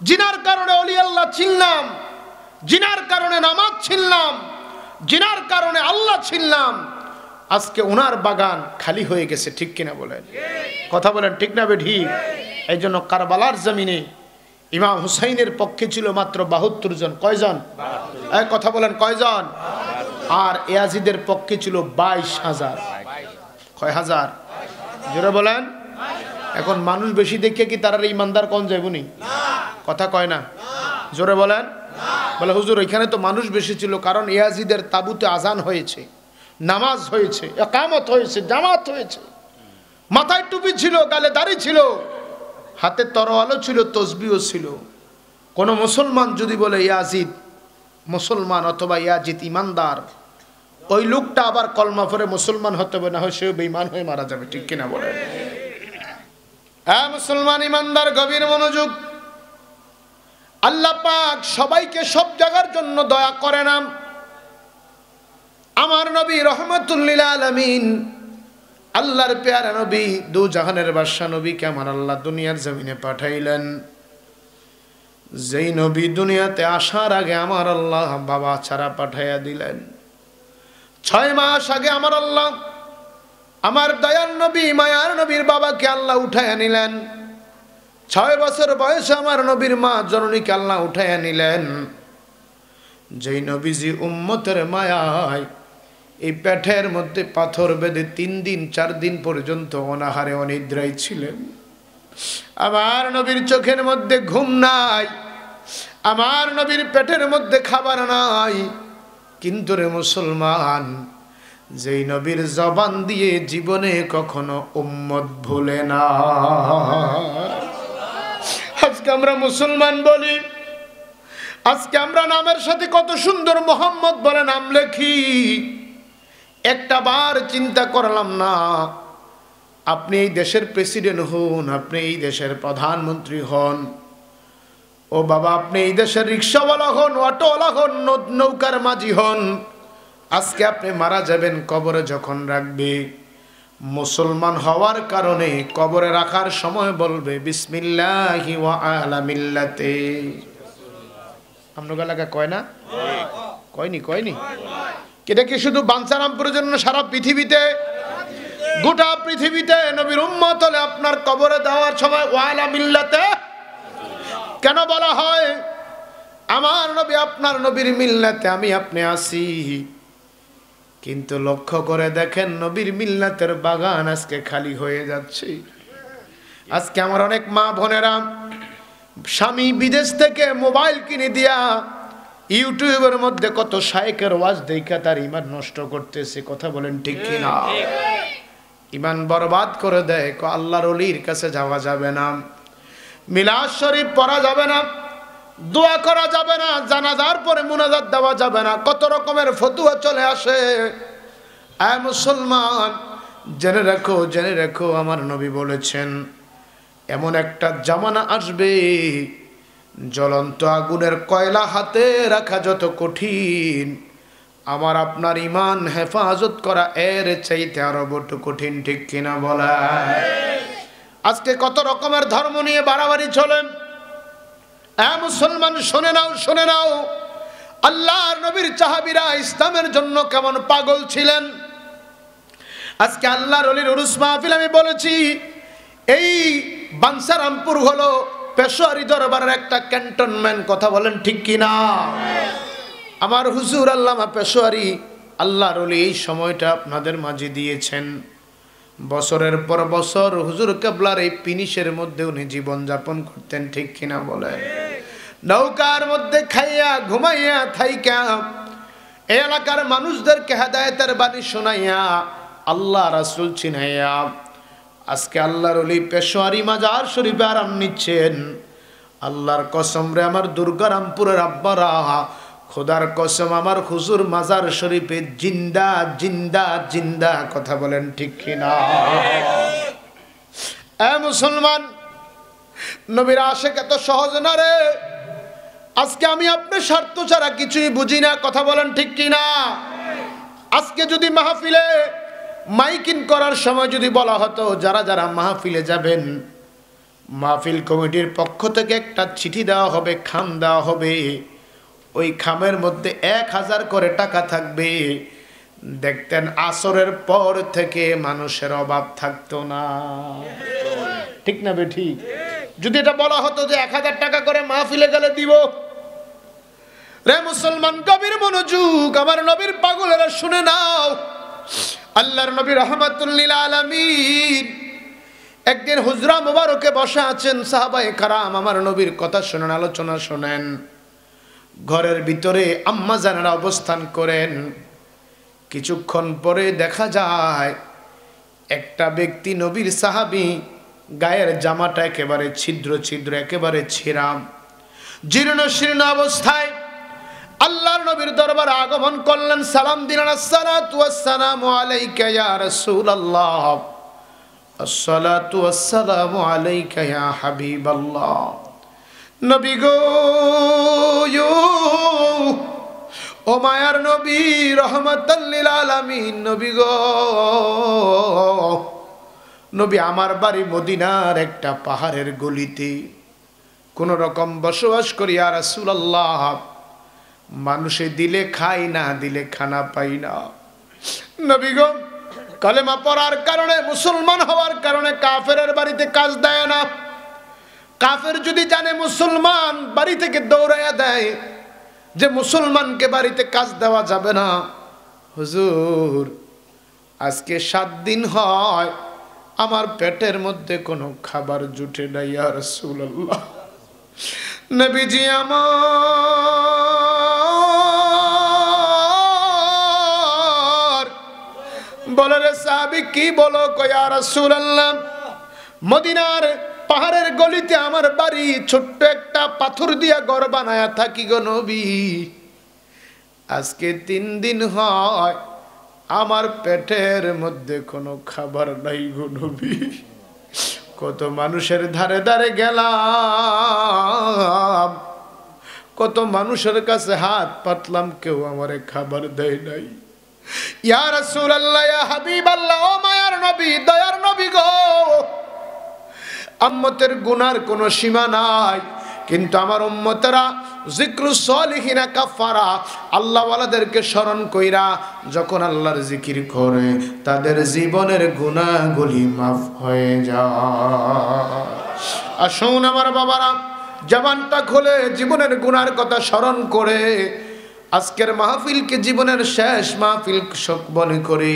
জিনার কারণে ওলি আল্লাহ চিনলাম, জিনার কারণে নামাজ চিনলাম, জিনার কারণে আল্লাহ চিনলাম। আজকে ওনার বাগান খালি হয়ে গেছে, ঠিক কিনা বলেন? কথা বলেন, ঠিক না বেঠিক? এই জন্য কারবালার জমিনে ইমাম হুসাইনের পক্ষে ছিল মাত্র ৭২ জন। কয়জন? কথা বলেন, কয়জন? আর ইয়াজিদের পক্ষে ছিল ২২,০০০। কয় হাজার? জোরে বলেন। এখন মানুষ বেশি দেখে কি তারা ইমানদার কোন যাইবনি? কথা কয় না, জোরে বলেন। বলে হুজুর, ওইখানে তো মানুষ বেশি ছিল, কারণ ইয়াজিদের তাবুতে আজান হয়েছে, নামাজ হয়েছে, ইকামত হয়েছে, জামাত হয়েছে, মাথায় টুপি ছিল, গালে দাড়ি ছিল, হাতে তরোয়ালও ছিল, তসবিও ছিল। কোন মুসলমান যদি বলে ইয়াজিদ মুসলমান অথবা ইয়াজিদ ইমানদার, ওই লোকটা আবার কলমা পড়ে মুসলমান হতে হবে, না হয় সেও বেঈমান হয়ে মারা যাবে, ঠিক কিনা বলেন? হ্যাঁ মুসলমান ইমানদার, গভীর মনোযোগ। আল্লাহ পাক সবাইকে সব জায়গার জন্য দয়া করে না। আমার নবী রহমাতুল লিল আলামিন, আল্লাহর পেয়ারা নবী, দু জাহানের বাদশা নবীকে আমার আল্লাহ দুনিয়ার জমিনে পাঠাইলেন। যেই নবী দুনিয়াতে আসার আগে আমার আল্লাহ বাবা ছাড়া পাঠাইয়া দিলেন। ৬ মাস আগে আমার আল্লাহ আমার দয়াল নবী মায়ার নবীর বাবাকে আল্লাহ উঠাইয়া নিলেন। ৬ বছর বয়সে আমার নবীর মা জননীকে আল্লাহ উঠাইয়া নিলেন। যেই নবীজি উম্মতের মায়ায় এই পেটের মধ্যে পাথর বেঁধে ৩ দিন ৪ দিন পর্যন্ত অনাহারে অনিদ্রায় ছিলেন। আমার নবীর চোখের মধ্যে ঘুম নাই, আমার নবীর পেটের মধ্যে খাবার নাই, কিন্তু রে মুসলমান, যেই নবীর জবান দিয়ে জীবনে কখনো উম্মত ভুলে না। আজকে আমরা মুসলমান বলি, আজকে আমরা নামের সাথে কত সুন্দর মোহাম্মদ বলে নাম লেখি, একটা বার চিন্তা করলাম না আপনি এই দেশের প্রেসিডেন্ট হন, আপনি এই দেশের প্রধানমন্ত্রী হন, ও বাবা, আপনি এই দেশের রিক্সাওয়ালা হন, অটোওয়ালা হন, নৌকার মাঝি হন, আজকে আপনি মারা যাবেন, কবরে যখন রাখবে, মুসলমান হওয়ার কারণে কবরে রাখার সময় বলবে বিসমিল্লাহি ওয়া আলা মিল্লাতে। আপনার এলাকা কয় না? কয়নি? এটা কি শুধু বাঞ্ছারামপুরের জন্য? সারা পৃথিবীতে, গোটা পৃথিবীতে নবীর উম্মত হলে আপনার কবরে দেওয়ার সময় ওয়া আলা মিল্লাতে কেন বলা হয়? আমার নবী আপনার নবীর মিল্লাতে আমি আপনি আসি। কিন্তু লক্ষ্য করে দেখেন, নবীর মিল্লাতের বাগান আজকে খালি হয়ে যাচ্ছে। আজকে আমার অনেক মা বোনেরা স্বামী বিদেশ থেকে মোবাইল কিনে দিয়া ইউটিউবের মধ্যে কত শায়েকের ওয়াজ দেখা তার ইমান নষ্ট করতেছে। কথা বলেন ঠিক কিনা? ইমান বরবাদ করে দেয়। আল্লাহর ওলির কাছে যাওয়া যাবে না, মিলাদ শরীফ পড়া যাবে না, দোয়া করা যাবে না, জানাজার পরে মুনাজাত দেওয়া যাবে না, কত রকমের ফতুয়া চলে আসে। আয় মুসলমান, জেনে রাখো আমার নবী বলেছেন এমন একটা জামানা আসবে, জ্বলন্ত আগুনের কয়লা হাতে রাখা যত কঠিন, আমার আপনার ইমান হেফাজত করা এর চাইতে আরো বড় কঠিন। ঠিক কিনা বলা? আজকে কত রকমের ধর্ম নিয়ে বাড়াবাড়ি চলে। মুসলমান শুনে নাও, আল্লাহর নবীর সাহাবীরা ইসলামের জন্য কেমন পাগল ছিলেন। আজকে আল্লাহর ওলির উরুস মাহফিল আমি বলেছি, এই বাঞ্ছারামপুর হলো পেশোয়ারি দরবারের একটা ক্যান্টনমেন্ট। কথা বলেন ঠিক কিনা? আমার হুজুর আল্লামা পেশোয়ারি আল্লাহর ওলি এই সময়টা আপনাদের মাঝে দিয়েছেন। বছরের পর বছর হুজুর কেবলার এই পিনিশের মধ্যে উনি জীবন যাপন করতেন। ঠিক কিনা বলে? নৌকার মধ্যে খাইয়া ঘুমাইয়া থাইকা এই এলাকার মানুষদেরকে হেদায়েতের বাণী শোনাইয়া আল্লাহ রাসূল চিনাইয়া আজকে আল্লাহর ওলি পেশোয়ারি মাজার শরীফে আরাম নিচ্ছেন। আল্লাহর কসম রে আমার দুর্গারামপুরের আব্বারা, খোদার কসম আমার হুজুর মাজার শরীফে জিন্দা জিন্দা জিন্দা। কথা বলেন ঠিক কিনা? মুসলমান, নবীর আশিক এত সহজ না রে। আজকে আমি আপনার স্বার্থ ছাড়া কিছুই বুঝি না। কথা বলেন ঠিক কিনা? আজকে যদি মাহফিলে মাইকিং করার সময় যদি বলা হতো যারা যারা মাহফিলে যাবেন, মাহফিল কমিটির পক্ষ থেকে একটা চিঠি দেওয়া হবে, খাম দেওয়া হবে, ওই খামের মধ্যে 1000 করে টাকা থাকবে, দেখতেন আসরের পর থেকে মানুষের অভাব থাকতো না। ঠিক না বে ঠিক? যদি এটা বলা হতো যে 1000 টাকা করে মাহফিলে গেলে দিব। রে মুসলমান, গভীর মনোযোগ, আমার নবীর পাগলেরা শুনে নাও। আল্লাহর নবী রাহমাতুল লিল আলামিন একদিন হুজরা মুবারকে বসা আছেন, সাহাবায়ে কারাম আমার নবীর কথা শুনেন, আলোচনা শোনেন। ঘরের ভিতরে আম্মা জানেরা অবস্থান করেন। কিছুক্ষণ পরে দেখা যায় একটা ব্যক্তি, নবীর সাহাবী, গায়ের জামাটা একেবারে ছিদ্র ছিদ্র, একেবারে ছেঁড়া, জীর্ণ শীর্ণ অবস্থায় আল্লাহর নবীর দরবারে আগমন করলেন। সালাম দিলেন, আসসালাতু ওয়াসসালামু আলাইকা ইয়া রাসূলুল্লাহ, আসসালাতু ওয়াসসালামু আলাইকা ইয়া হাবিবাল্লাহ। নবী গো, ও মায়ার নবী, রহমাতাল লিল আলামিন, নবী গো, নবী আমার বাড়ি মদিনার একটা পাহাড়ের গলিতে কোন রকম বসবাস করি ইয়া রাসূলুল্লাহ। মানুষে দিলে খাই, না দিলে খানা পাই না। নবী গো, কালেমা পড়ার কারণে, মুসলমান হওয়ার কারণে কাফেরের বাড়িতে কাজ দেয় না। কাফের যদি জানে মুসলমান, বাড়ি থেকে দৌড়াইয়া দেয় যে মুসলমানকে বাড়িতে কাজ দেওয়া যাবে না। হুজুর, আজকে 7 দিন হয় আমার পেটের মধ্যে কোনো খাবার জুটে না ইয়া রাসূলুল্লাহ। নবীজি আমার বলে, রে সাহাবী কি বলো? ইয়া রাসূলুল্লাহ, মদিনার পাহাড়ের গলিতে আমার বাড়ি, ছোট্ট একটা পাথর দিয়া ঘর বানায়া থাকি গো নবী। আজকে 3 দিন হয় আমার পেটের মধ্যে কোনো খাবার নাই গো নবী। কত মানুষের ধারে ধারে গেলাম, কত মানুষের কাছে হাত পাতলাম, কেউ আমারে খাবার দেয় নাই। ইয়া রাসূলুল্লাহ, ইয়া হাবিবাল্লাহ, ও মায়ার নবী, দয়ার নবী গো, উম্মতের গুনার কোনো সীমা নাই, কিন্তু আমার উম্মতেরা যিকরুস সালিহিনা কাফারা, আল্লাহ ওয়ালাদেরকে স্মরণ কইরা যখন আল্লাহর জিকির করে তাদের জীবনের গুনাহগুলি মাফ হয়ে যায়। আসুন আমার বাবারা, জবানটা খুলে জীবনের গুনার কথা স্মরণ করে আজকের মাহফিলকে জীবনের শেষ মাহফিল মনে করি।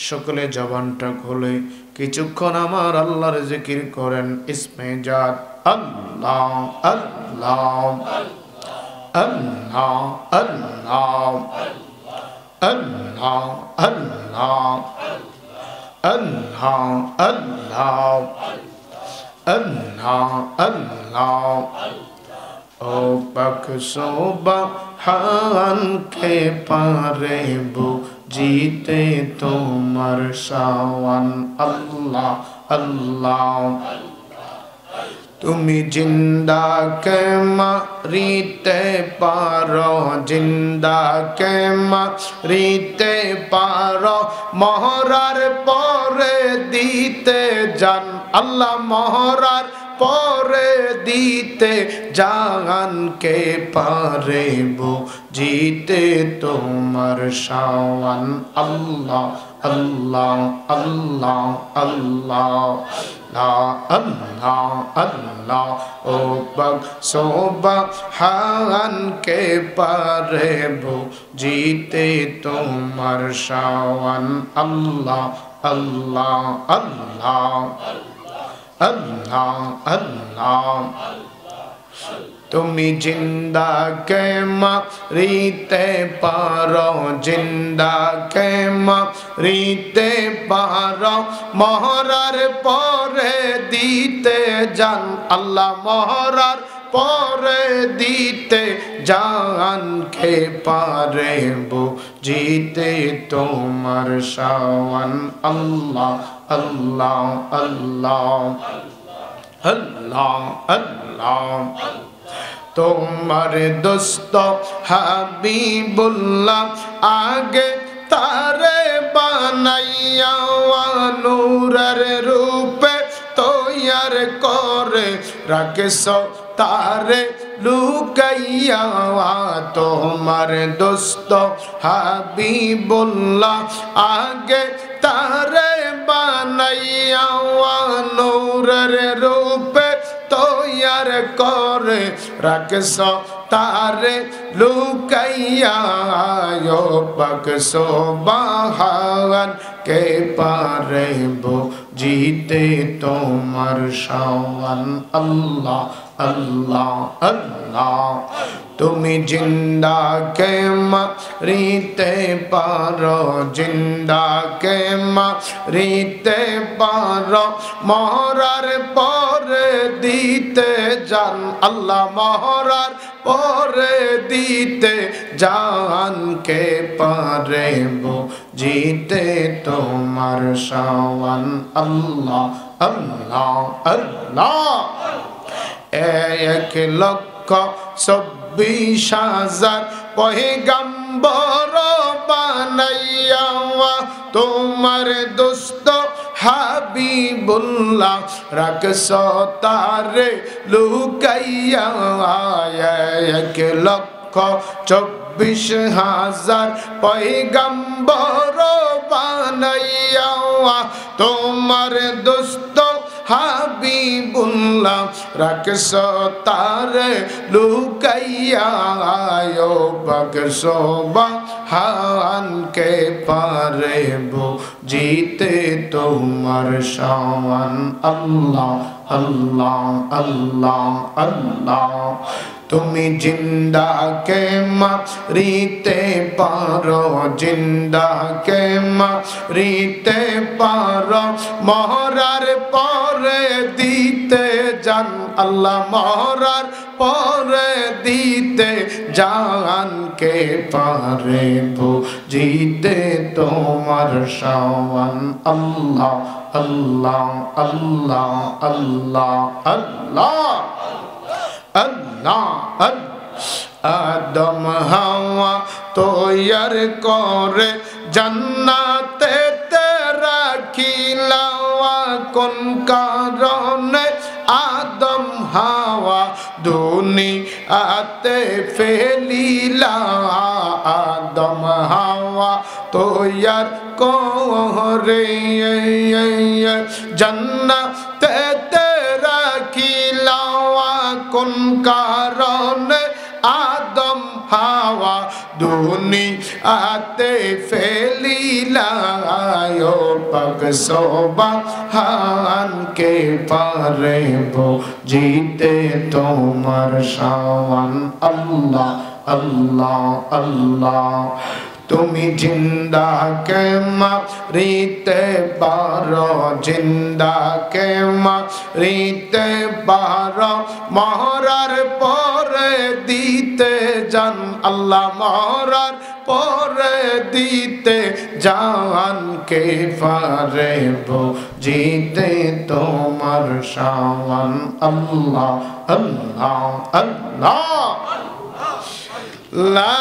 সকলে জবানটা খুলে কিছুক্ষণ আমার আল্লাহর জিকির করেন। ইসমে জাত আল্লাহ আল্লাহ আল্লাহ আল্লাহ আল্লাহ আল্লাহ আল্লাহ আল্লাহ আল্লাহ আল্লাহ। ও পাক সুবহান কে পারে বুঝিতে তোমার শাওয়ান। আল্লাহ আল্লাহ। তুমি জিন্দা কে মারিতে পারো, জিন্দা কে মারিতে পারো, মহরার পরে দিতে জান। আল্লাহ মহরার পরে দিতে জান, কে পারে বুঝিতে তোমার শাওয়ান। আল্লাহ আল্লাহ আল্লাহ আল্লাহ আল্লাহ আল্লাহ। ও পাক সুবহান কে পারে বুঝিতে তোমার শাওয়ান। আল্লাহ আল্লাহ আল্লাহ আল্লাহ আল্লাহ। তুমি জিন্দা কে মারিতে পারো, জিন্দা কে মারিতে পারো, মহরার পরে দিতে জান। আল্লাহ মহরার পরে দিতে জান, কে পারে বুঝিতে তোমার শাওয়ান। আল্লাহ আল্লাহ আল্লাহ আল্লাহ আল্লাহ। তোমার দোস্ত হাবিবুল্লাহ আগে তারে বানাইয়া নূরের রূপে তৈয়ার করে রাখছ তারে লুকাইয়া। তোমার দোস্ত হাবিবুল্লাহ আগে তারে বানাইয়া নূরের রূপে তৈয়ার করে রাখছ তারে লুকাইয়া। ও পাক সুবহান কে পারে বুঝিতে তোমার শাওয়ান। আল্লাহ আল্লাহ আল্লাহ। তুমি জিন্দা কে মারিতে পারো, জিন্দা কে মারিতে পারো, মহরার পরে দিতে জান। আল্লাহ মহরার পরে দিতে জান, কে পারে বুঝিতে তোমার শাওয়ান। আল্লাহ আল্লাহ আল্লাহ। 1,24,000 পয়গম্বর বানাইয়া তোমার দোস্ত হাবিবুল্লাহ রাখছ তারে লুকাইয়া। 1,24,000 পয়গম্বর বানাইয়া তোমার দোস্ত হাবিবুল্লাহ রাখছ তারে লুকাইয়া। ও পাক সুবহান কে পারে বুঝিতে তোমার শাওয়ান। আল্লাহ আল্লাহ আল্লাহ আল্লাহ। তুমি জিন্দা কে মারিতে পারো, জিন্দা কে মারিতে পারো, মহরার পরে দিতে জান। আল্লাহ মহরার পরে দিতে জাহানকে পারে বুঝিতে তোমার শাওয়ান আল্লাহ আল্লাহ আল্লাহ আল্লাহ আল্লাহ আল্লাহ আদম হাওয়া তৈয়ার করে জান্নাতে রাখিলা কোন কারণে আদম হাওয়া দুনিয়াতে ফেলিলা আদম হাওয়া তৈয়ার করে জান্নাতে রাখিলা কোন কারণে আদম হাওয়া দুনিয়াতে ফেলিলা ও পাক সুবহানকে পারে বুঝিতে তোমার শাওয়ান আল্লাহ আল্লাহ আল্লাহ তুমি জিন্দা কে মারিতে পারো জিন্দা কে মারিতে পারো মরার পরে দিতে জান আল্লাহ মরার পরে দিতে জান কে পারে বুঝিতে তোমার শাওয়ান আল্লাহ আল্লাহ আল্লাহ লা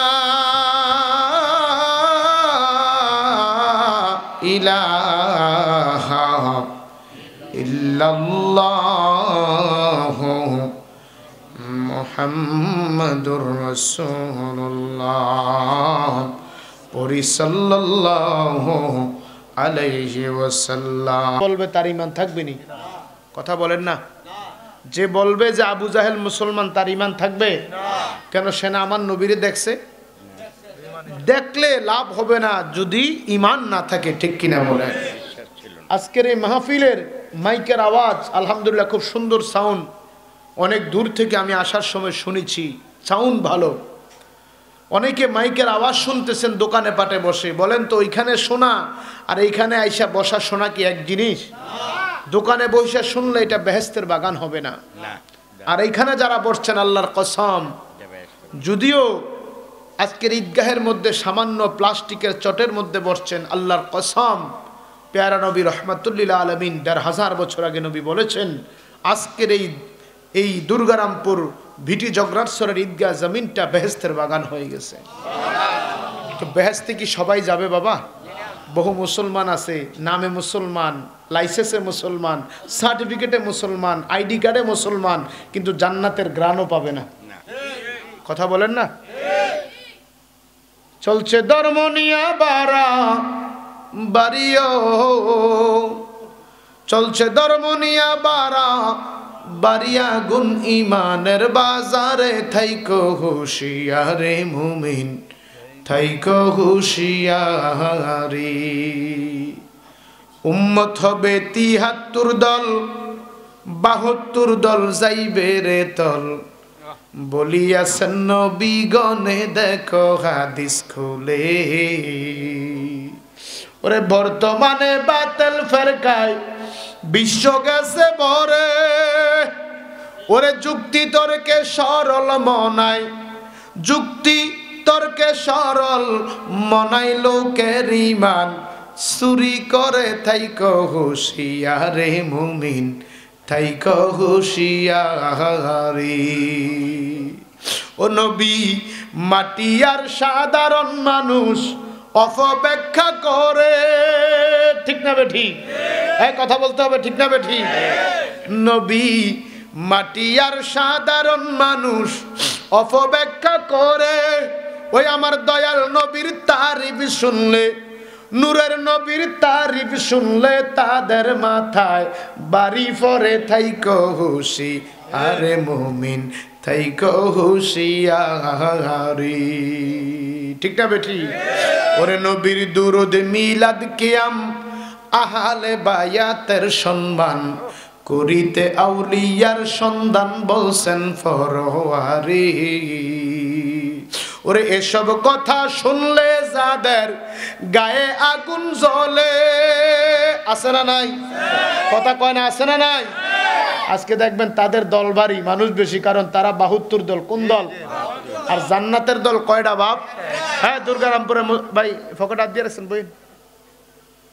ইলাহা ইল্লাল্লাহ মুহাম্মাদুর রাসূলুল্লাহ পরি সাল্লাল্লাহু আলাইহি ওয়াসাল্লাম বলবে তার ঈমান থাকবে নি কথা বলেন না যে বলবে যে আবু জাহেল মুসলমান তার ঈমান থাকবে কেন সে না আমার নবীরে দেখছে দেখলে লাভ হবে না যদি ঈমান না থাকে ঠিক কিনা বলেন আজকের এই মাহফিলের মাইকের আওয়াজ আলহামদুলিল্লাহ খুব সুন্দর সাউন্ড অনেক দূর থেকে আমি আসার সময় শুনেছি সাউন্ড ভালো অনেকে মাইকের আওয়াজ শুনতেছেন দোকানে পাটে বসে বলেন তো ওইখানে শোনা আর এইখানে আইসা বসা শোনা কি এক জিনিস দোকানে বসে শুনলে এটা বেহেশতের বাগান হবে না আর এইখানে যারা বসছেন আল্লাহর কসম যদিও আজকের ঈদগাহের মধ্যে সামান্য প্লাস্টিকের চটের মধ্যে বসছেন আল্লাহর কসম পেয়ারা নবী রহমাতুল্লিল আলমিন ১৫০০ বছর আগে নবী বলেছেন আজকের এই দুর্গারামপুর ভিটি জগরাটসরের ঈদগাহ জমিনটা বেহেশতের বাগান হয়ে গেছে তো বেহেশতে কি সবাই যাবে বাবা বহু মুসলমান আছে নামে মুসলমান লাইসেন্সে মুসলমান সার্টিফিকেটে মুসলমান আইডি কার্ডে মুসলমান কিন্তু জান্নাতের গ্রাণও পাবে না কথা বলেন না চলছে ধর্ম নিয়া বাড়া বাড়িও চলছে ধর্ম নিয়া বাড়া বাড়িয়া গুণ ইমানের বাজারে থাইকো হুশিয়ারে মুমিন থাইকো হুশিয়ারি উম্মত হবে ৭৩ দল ৭২ দল যাইবে রে তল বলিয়াছেন নবী গনে দেখো হাদিস খুলে ওরে বর্তমানে বাতিল ফেরকায় বিশ্ব গেছে ভরে ওরে যুক্তি তর্কে সরল মনাই যুক্তি তর্কে সরল মনাই লোকের ঈমান চুরি করে থাইকো হুশিয়ারে মুমিন থাইকো হুশিয়ারি ও নবী মাটি আর সাধারণ মানুষ অপব্যাখ্যা করে ঠিক না বেঠিক এই কথা বলতে হবে ঠিক না বেঠিক নবী মাটি আর সাধারণ মানুষ অপব্যাখ্যা করে ওই আমার দয়াল নবীর তারিফ শুনলে নূরের নবীর তারিফ শুনলে তাদের মাথায় বাড়ি পড়ে থাইকো হুশি আরে মুমিন থাইকো হুশিয়ারি ঠিক না বেটি ওরে নবীর দুরুদ মিলাদ কিয়াম আহলে বায়াতের সম্মান করিতে আউলিয়ার সন্ধান বলছেন ফরওয়ারি ওরে এসব কথা শুনলে যাদের গায়ে আগুন জ্বলে আছে না নাই কথা কয় না আছে না নাই আজকে দেখবেন তাদের দলবাড়ি মানুষ বেশি কারণ তারা ৭২ দল কোন দল আর জান্নাতের দল কয়টা বাপ? হ্যাঁ, দুর্গারামপুরে ভাই ফকট হাত দিয়ে রাখছেন বইন।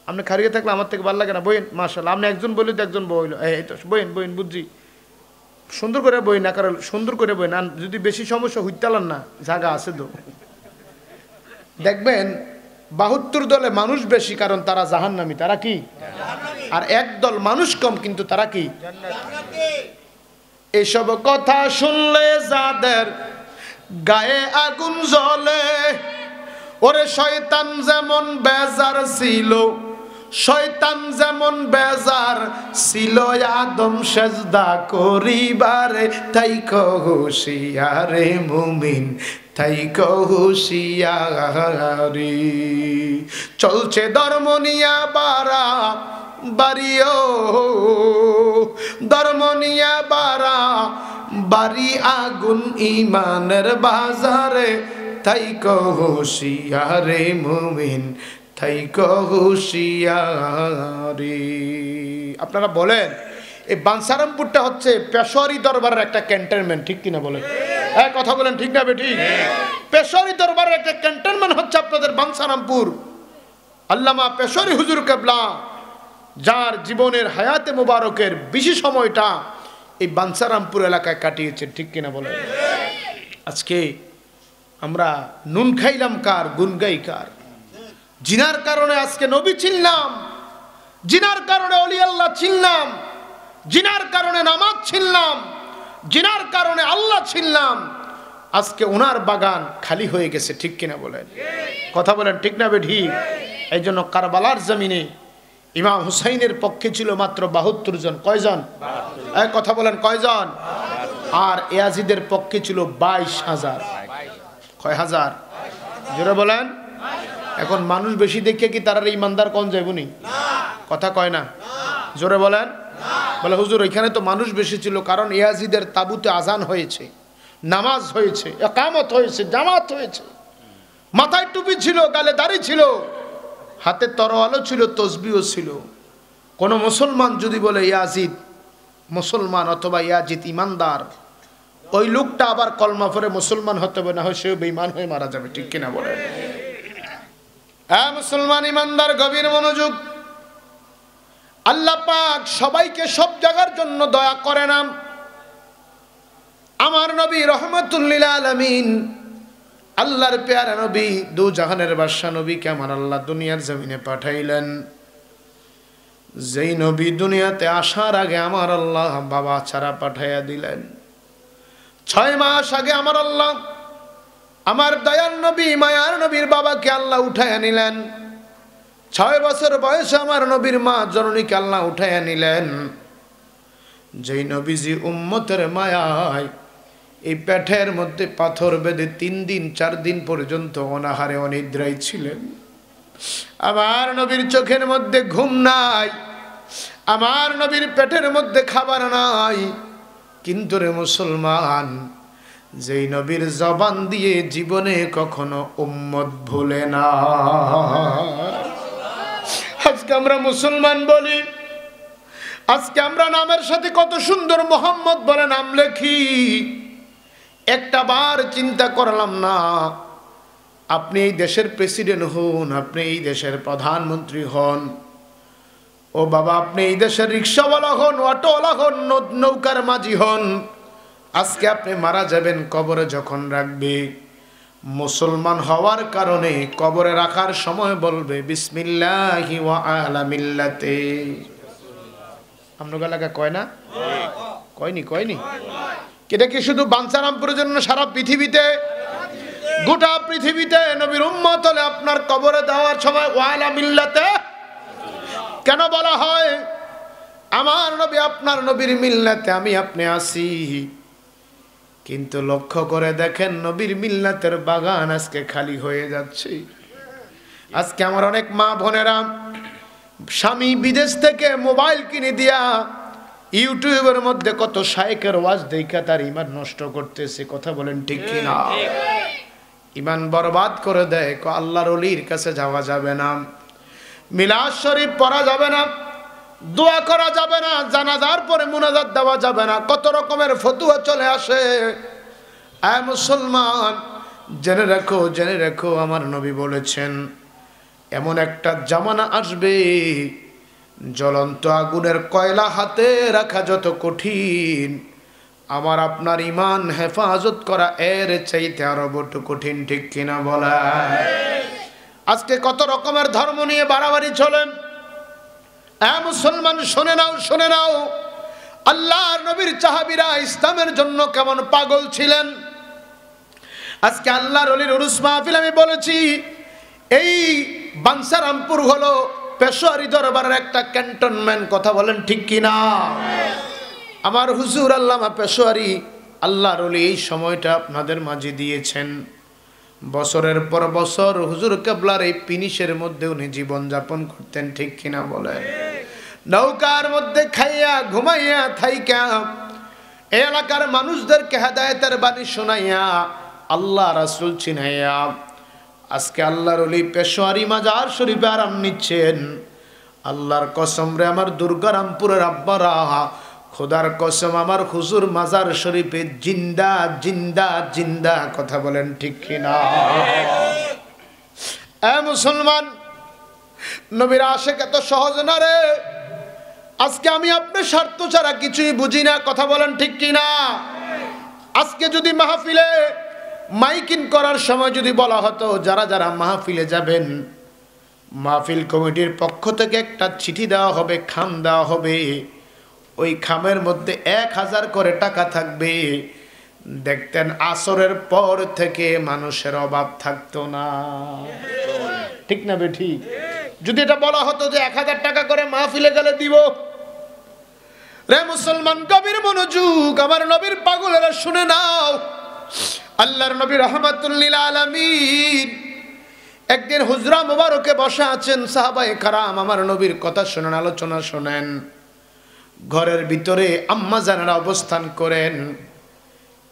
আপনি খারিয়ে থাকলে আমার থেকে ভালো লাগে না, বইন। মাশাআল্লাহ, আপনি একজন বললে তো একজন বইল। এই তো বইন বইন, বুঝছি। সুন্দর করে বই না, কারণ সুন্দর করে বই না, যদি বেশি সমস্যা হইতালান না, জায়গা আছে তো। দেখবেন ৭২ দলে মানুষ বেশি, কারণ তারা জাহান্নামী। তারা কি? আর এক দল মানুষ কম, কিন্তু তারা কি? এসব কথা শুনলে যাদের গায়ে আগুন জ্বলে, ওরে শয়তান যেমন বেজার ছিল, শয়তান যেমন বেজার ছিল আদম সেজদা করিবারে, তাই হুঁশিয়ারে মুমিন, তাই হুঁশিয়ারি। চলছে ধর্ম নিয়া বারা বাড়িও, ধর্ম নিয়া বারা বাড়ি আগুন ইমানের বাজারে, তাই হুঁশিয়ারে মুমিন, তাই হুঁশিয়ারি। আপনারা বলেন, এই বাঞ্ছারামপুরটা হচ্ছে পেশোয়ারি দরবারের একটা ক্যান্টনমেন্ট, ঠিক কিনা বলেন? হ্যাঁ, কথা বলেন, ঠিক না বেঠিক? পেশোয়ারি দরবারের একটা ক্যান্টনমেন্ট হচ্ছে আপনাদের বাঞ্ছারামপুর। আল্লামা পেশোয়ারি হুজুর কেবলা, যার জীবনের হায়াতে মুবারকের বেশি সময়টা এই বাঞ্ছারামপুর এলাকায় কাটিয়েছেন, ঠিক কিনা বলেন? আজকে আমরা নুন খাইলাম কার, গুন গাই কার? জিনার কারণে আজকে নবী চিনলাম, জিনার কারণে ওলি আল্লাহ চিনলাম, জিনার কারণে নামাজ চিনলাম, জিনার কারণে আল্লাহ চিনলাম। আজকে ওনার বাগান খালি হয়ে গেছে, ঠিক কিনা বলেন? কথা বলেন, ঠিক না বেঠিক? এই জন্য কারবালার জমিনে ইমাম হুসাইনের পক্ষে ছিল মাত্র ৭২ জন। কয়জন? কথা বলেন, কয়জন? আর ইয়াজিদের পক্ষে ছিল ২২,০০০। কয় হাজার? জোরে বলেন। এখন মানুষ বেশি দেখে কি তারা ইমানদার কোন যাইবনি? কথা কয় না, জোরে বলেন। বলে হুজুর ওইখানে তো মানুষ বেশি ছিল, কারণ ইয়াজিদের তাবুতে আজান হয়েছে, নামাজ হয়েছে, ইকামত হয়েছে, জামাত হয়েছে, মাথায় টুপি ছিল, গালে দাড়ি ছিল, হাতে তরোয়ালও ছিল, তসবিও ছিল। কোন মুসলমান যদি বলে ইয়াজিদ মুসলমান অথবা ইয়াজিদ ইমানদার, ওই লোকটা আবার কলমা পড়ে মুসলমান হতে হবে, না হয় সেও বেঈমান হয়ে মারা যাবে, ঠিক কিনা বলেন? হ্যাঁ মুসলমান ইমানদার, গভীর মনোযোগ। আল্লাহ পাক সবাইকে সব জায়গার জন্য দয়া করে না। আমার নবী রহমাতুল লিল আলামিন, আল্লাহর প্যারা নবী, দু জাহানের বাদশা নবীকে আমার আল্লাহ দুনিয়ার জমিনে পাঠাইলেন। যেই নবী দুনিয়াতে আসার আগে আমার আল্লাহ বাবা ছাড়া পাঠাইয়া দিলেন। ৬ মাস আগে আমার আল্লাহ আমার দয়াল নবী মায়ার নবীর বাবাকে আল্লাহ উঠাইয়া নিলেন। ৬ বছর বয়সে আমার নবীর মা জননীকে আল্লাহ উঠাইয়া নিলেন। যেই নবীজি উম্মতের মায়ায় এই পেটের মধ্যে পাথর বেঁধে ৩ দিন ৪ দিন পর্যন্ত অনাহারে অনিদ্রায় ছিলেন। আমার নবীর চোখের মধ্যে ঘুম নাই, আমার নবীর পেটের মধ্যে খাবার নাই, কিন্তু রে মুসলমান, যেই নবীর জবান দিয়ে জীবনে কখনো উম্মত ভুলে না। আজকে আমরা মুসলমান বলি, আজকে আমরা নামের সাথে কত সুন্দর মোহাম্মদ বলে নাম লেখি, একটা বার চিন্তা করলাম না আপনি এই দেশের প্রেসিডেন্ট হন, আপনি এই দেশের প্রধানমন্ত্রী হন, ও বাবা আপনি এই দেশের রিক্সাওয়ালা হন, অটোওয়ালা হন, নৌকার মাঝি হন, আজকে আপনি মারা যাবেন, কবরে যখন রাখবে, মুসলমান হওয়ার কারণে কবরে রাখার সময় বলবে বিসমিল্লাহি ওয়া আলা মিল্লাতে। আপনার এলাকা কয় না? কয়নি? কয়নি? এটা কি শুধু বাঞ্ছারামপুরের জন্য? সারা পৃথিবীতে, গোটা পৃথিবীতে নবীর উম্মত হলে আপনার কবরে দেওয়ার সময় ওয়া আলা মিল্লাতে কেন বলা হয়? আমার নবী আপনার নবীর মিল্লাতে আমি আপনি আসি, কিন্তু লক্ষ্য করে দেখেন নবীর মিল্লাতের বাগান আজকে খালি হয়ে যাচ্ছে। আজকে আমার অনেক মা বোনেরা স্বামী বিদেশ থেকে মোবাইল কিনে দিয়া ইউটিউবের মধ্যে কত শায়েকের ওয়াজ দেখা তার ইমান নষ্ট করতেছে। কথা বলেন ঠিক কিনা? ইমান বরবাদ করে দেয়। আল্লাহর ওলির কাছে যাওয়া যাবে না, মিলাদ শরীফ পড়া যাবে না, দোয়া করা যাবে না, জানাজার পরে মুনাজাত দেওয়া যাবে না, কত রকমের ফতুয়া চলে আসে। আয় মুসলমান, জেনে রাখো আমার নবী বলেছেন এমন একটা জামানা আসবে জ্বলন্ত আগুনের কয়লা হাতে রাখা যত কঠিন, আমার আপনার ঈমান হেফাজত করা এর চাইতে আরো বড় কঠিন। ঠিক কিনা বলা? আজকে কত রকমের ধর্ম নিয়ে বাড়াবাড়ি চলে। মুসলমান শুনে নাও, আল্লাহর নবীর সাহাবীরা ইসলামের জন্য কেমন পাগল ছিলেন। আজকে আল্লাহর ওলির উরুস মাহফিল আমি বলেছি, এই বাঞ্ছারামপুর হলো পেশোয়ারি দরবারের একটা ক্যান্টনমেন্ট। কথা বলেন ঠিক কিনা? আমার হুজুর আল্লামা পেশোয়ারি আল্লাহর ওলি এই সময়টা আপনাদের মাঝে দিয়েছেন। বছরের পর বছর হুজুর কেবলার এই পিনিশের মধ্যে উনি জীবন যাপন করতেন। ঠিক কিনা বলেন? নৌকার মধ্যে খাইয়া ঘুমাইয়া থাইকা এই এলাকার মানুষদেরকে হেদায়েতের বাণী শোনাইয়া আল্লাহ রাসূল চিনাইয়া আজকে আল্লাহর ওলি পেশোয়ারি মাজার শরীফে আরাম নিচ্ছেন। আল্লাহর কসম রে আমার দুর্গারামপুরের আব্বারা, খোদার কসম আমার হুজুর মাজার শরীফে জিন্দা জিন্দা জিন্দা। কথা বলেন ঠিক কিনা? মুসলমান, নবীর আশিক এত সহজ না রে। আজকে আমি আপনার স্বার্থ ছাড়া কিছুই বুঝি না। কথা বলেন ঠিক কিনা? আজকে যদি মাহফিলে মাইকিং করার সময় যদি বলা হতো যারা যারা মাহফিলে যাবেন, মাহফিল কমিটির পক্ষ থেকে একটা চিঠি দেওয়া হবে, খাম দেওয়া হবে, ওই খামের মধ্যে 1000 করে টাকা থাকবে, দেখতেন আসরের পর থেকে মানুষের অভাব থাকতো না। ঠিক না বে ঠিক? যদি এটা বলা হতো যে 1000 টাকা করে মাহফিলে গেলে দিব। রে মুসলমান, গভীর মনোযোগ, আমার নবীর পাগলেরা শুনে নাও। আল্লাহর নবী রাহমাতুল লিল আলামিন একদিন হুজরা মুবারকে বসা আছেন, সাহাবায়ে কারাম আমার নবীর কথা শুনেন, আলোচনা শোনেন। ঘরের ভিতরে আম্মা জানেরা অবস্থান করেন।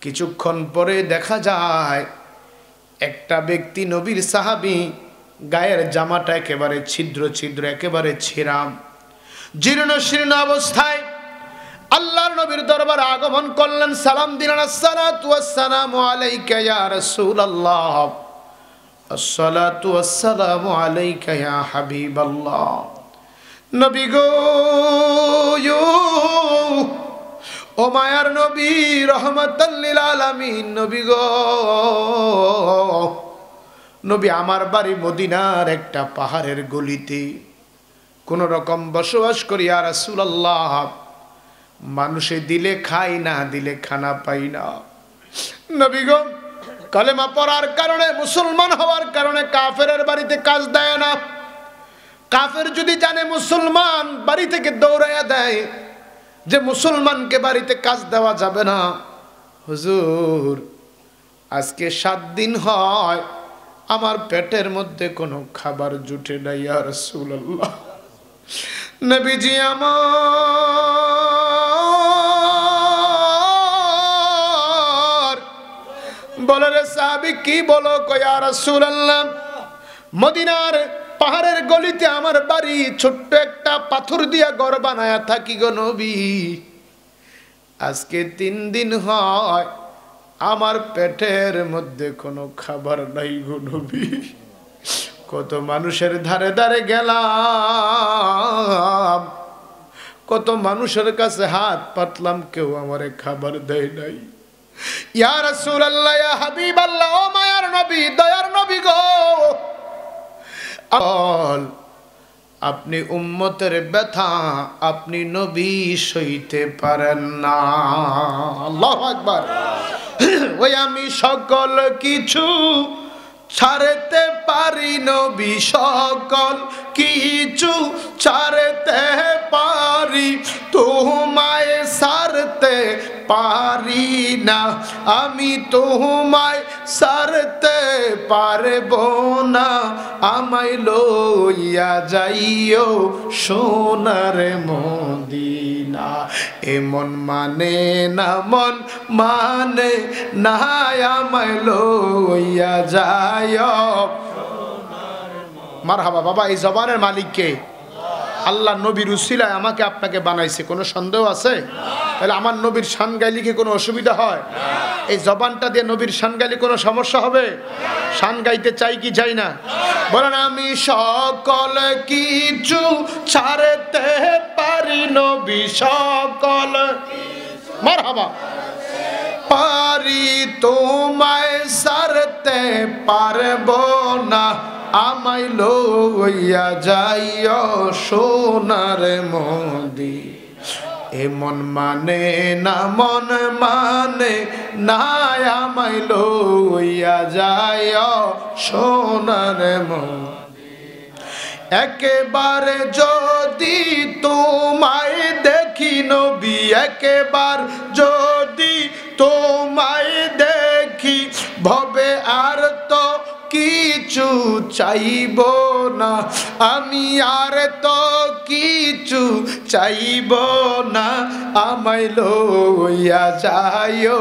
কিছুক্ষণ পরে দেখা যায় একটা ব্যক্তি, নবীর সাহাবী, গায়ের জামাটা একেবারে ছিদ্র ছিদ্র, একেবারে ছেঁড়া, জীর্ণ শীর্ণ অবস্থায় আল্লাহর নবীর দরবারে আগমন করলেন। সালাম দিলেন, আসসালাতু ওয়াসসালামু আলাইকা ইয়া রাসূলুল্লাহ, আসসালাতু ওয়াসসালামু আলাইকা ইয়া হাবিবাল্লাহ। নবী গো, ও মায়ার নবী, রহমাতাল লিল আলামিন, নবী গো, নবী আমার বাড়ি মদিনার একটা পাহাড়ের গলিতে কোন রকম বসবাস করি ইয়া রাসূলুল্লাহ। মানুষে দিলে খাই, না দিলে খানা পাই না। নবী গো, কালেমা পড়ার কারণে, মুসলমান হওয়ার কারণে কাফেরের বাড়িতে কাজ দেয় না। কাফের যদি জানে মুসলমান, বাড়ি থেকে দৌড়াইয়া দেয় যে মুসলমানকে বাড়িতে কাজ দেওয়া যাবে না। হুজুর, আজকে 7 দিন হয় আমার পেটের মধ্যে কোনো খাবার জুটে না ইয়া রাসূলুল্লাহ। নবীজি আমার বলে, রে সাহাবী কি বলো? ইয়া রাসূলুল্লাহ, মদিনার পাহাড়ের গলিতে আমার বাড়ি, ছোট্ট একটা পাথর দিয়া ঘর বানায়া থাকি গো নবী। আজকে 3 দিন হয় আমার পেটের মধ্যে কোনো খাবার নাই গো নবী। কত মানুষের ধারে ধারে গেলাম, কত মানুষের কাছে হাত পাতলাম, কেউ আমারে খাবার দেয় নাই। ইয়া রাসূলুল্লাহ, ইয়া হাবিবাল্লাহ, ও মায়ার নবী, দয়ার নবী গো, আপনি উম্মতের ব্যথা আপনি নবী সইতে পারেন না। আল্লাহু আকবার। ওই আমি সকল কিছু ছাড়তে পারি নবী, সকল কিছু ছাড়তে পারি, তোমায় ছাড়তে পারি না, আমি তোমায় ছাড়তে পারবো না, আমায় লইয়া যাইও সোনার মদিনা। এমন মানে না, মন মানে না, আমায় লইয়া যাইও। মারহাবা বাবা, এই জবানের মালিক কে? আল্লাহ নবীর উসিলায় আমাকে আপনাকে বানাইছে, কোনো সন্দেহ আছে? তাহলে আমার নবীর শান গাইলে কি কোনো অসুবিধা হয়? এই জবানটা দিয়ে নবীর শান গাইলে কোনো সমস্যা হবে? শান গাইতে চাই কি চাই না? বলেন আমি সকল কিছু ছাড়তে পারি নবী সকল মারহাবা পারি তোমায় সারতে পারবো না আমায় লইয়া যাইও সোনার মন্দির এমন মানে না মন মানে না আমায় লইয়া যাইও সোনার মন্দির একেবারে যদি তোমায় দেখি নবী একেবার যদি তোমায় দেখি ভবে আর তো কিছু চাইব না আমি আর তো কিছু চাইব না আমায় লইয়া যাইও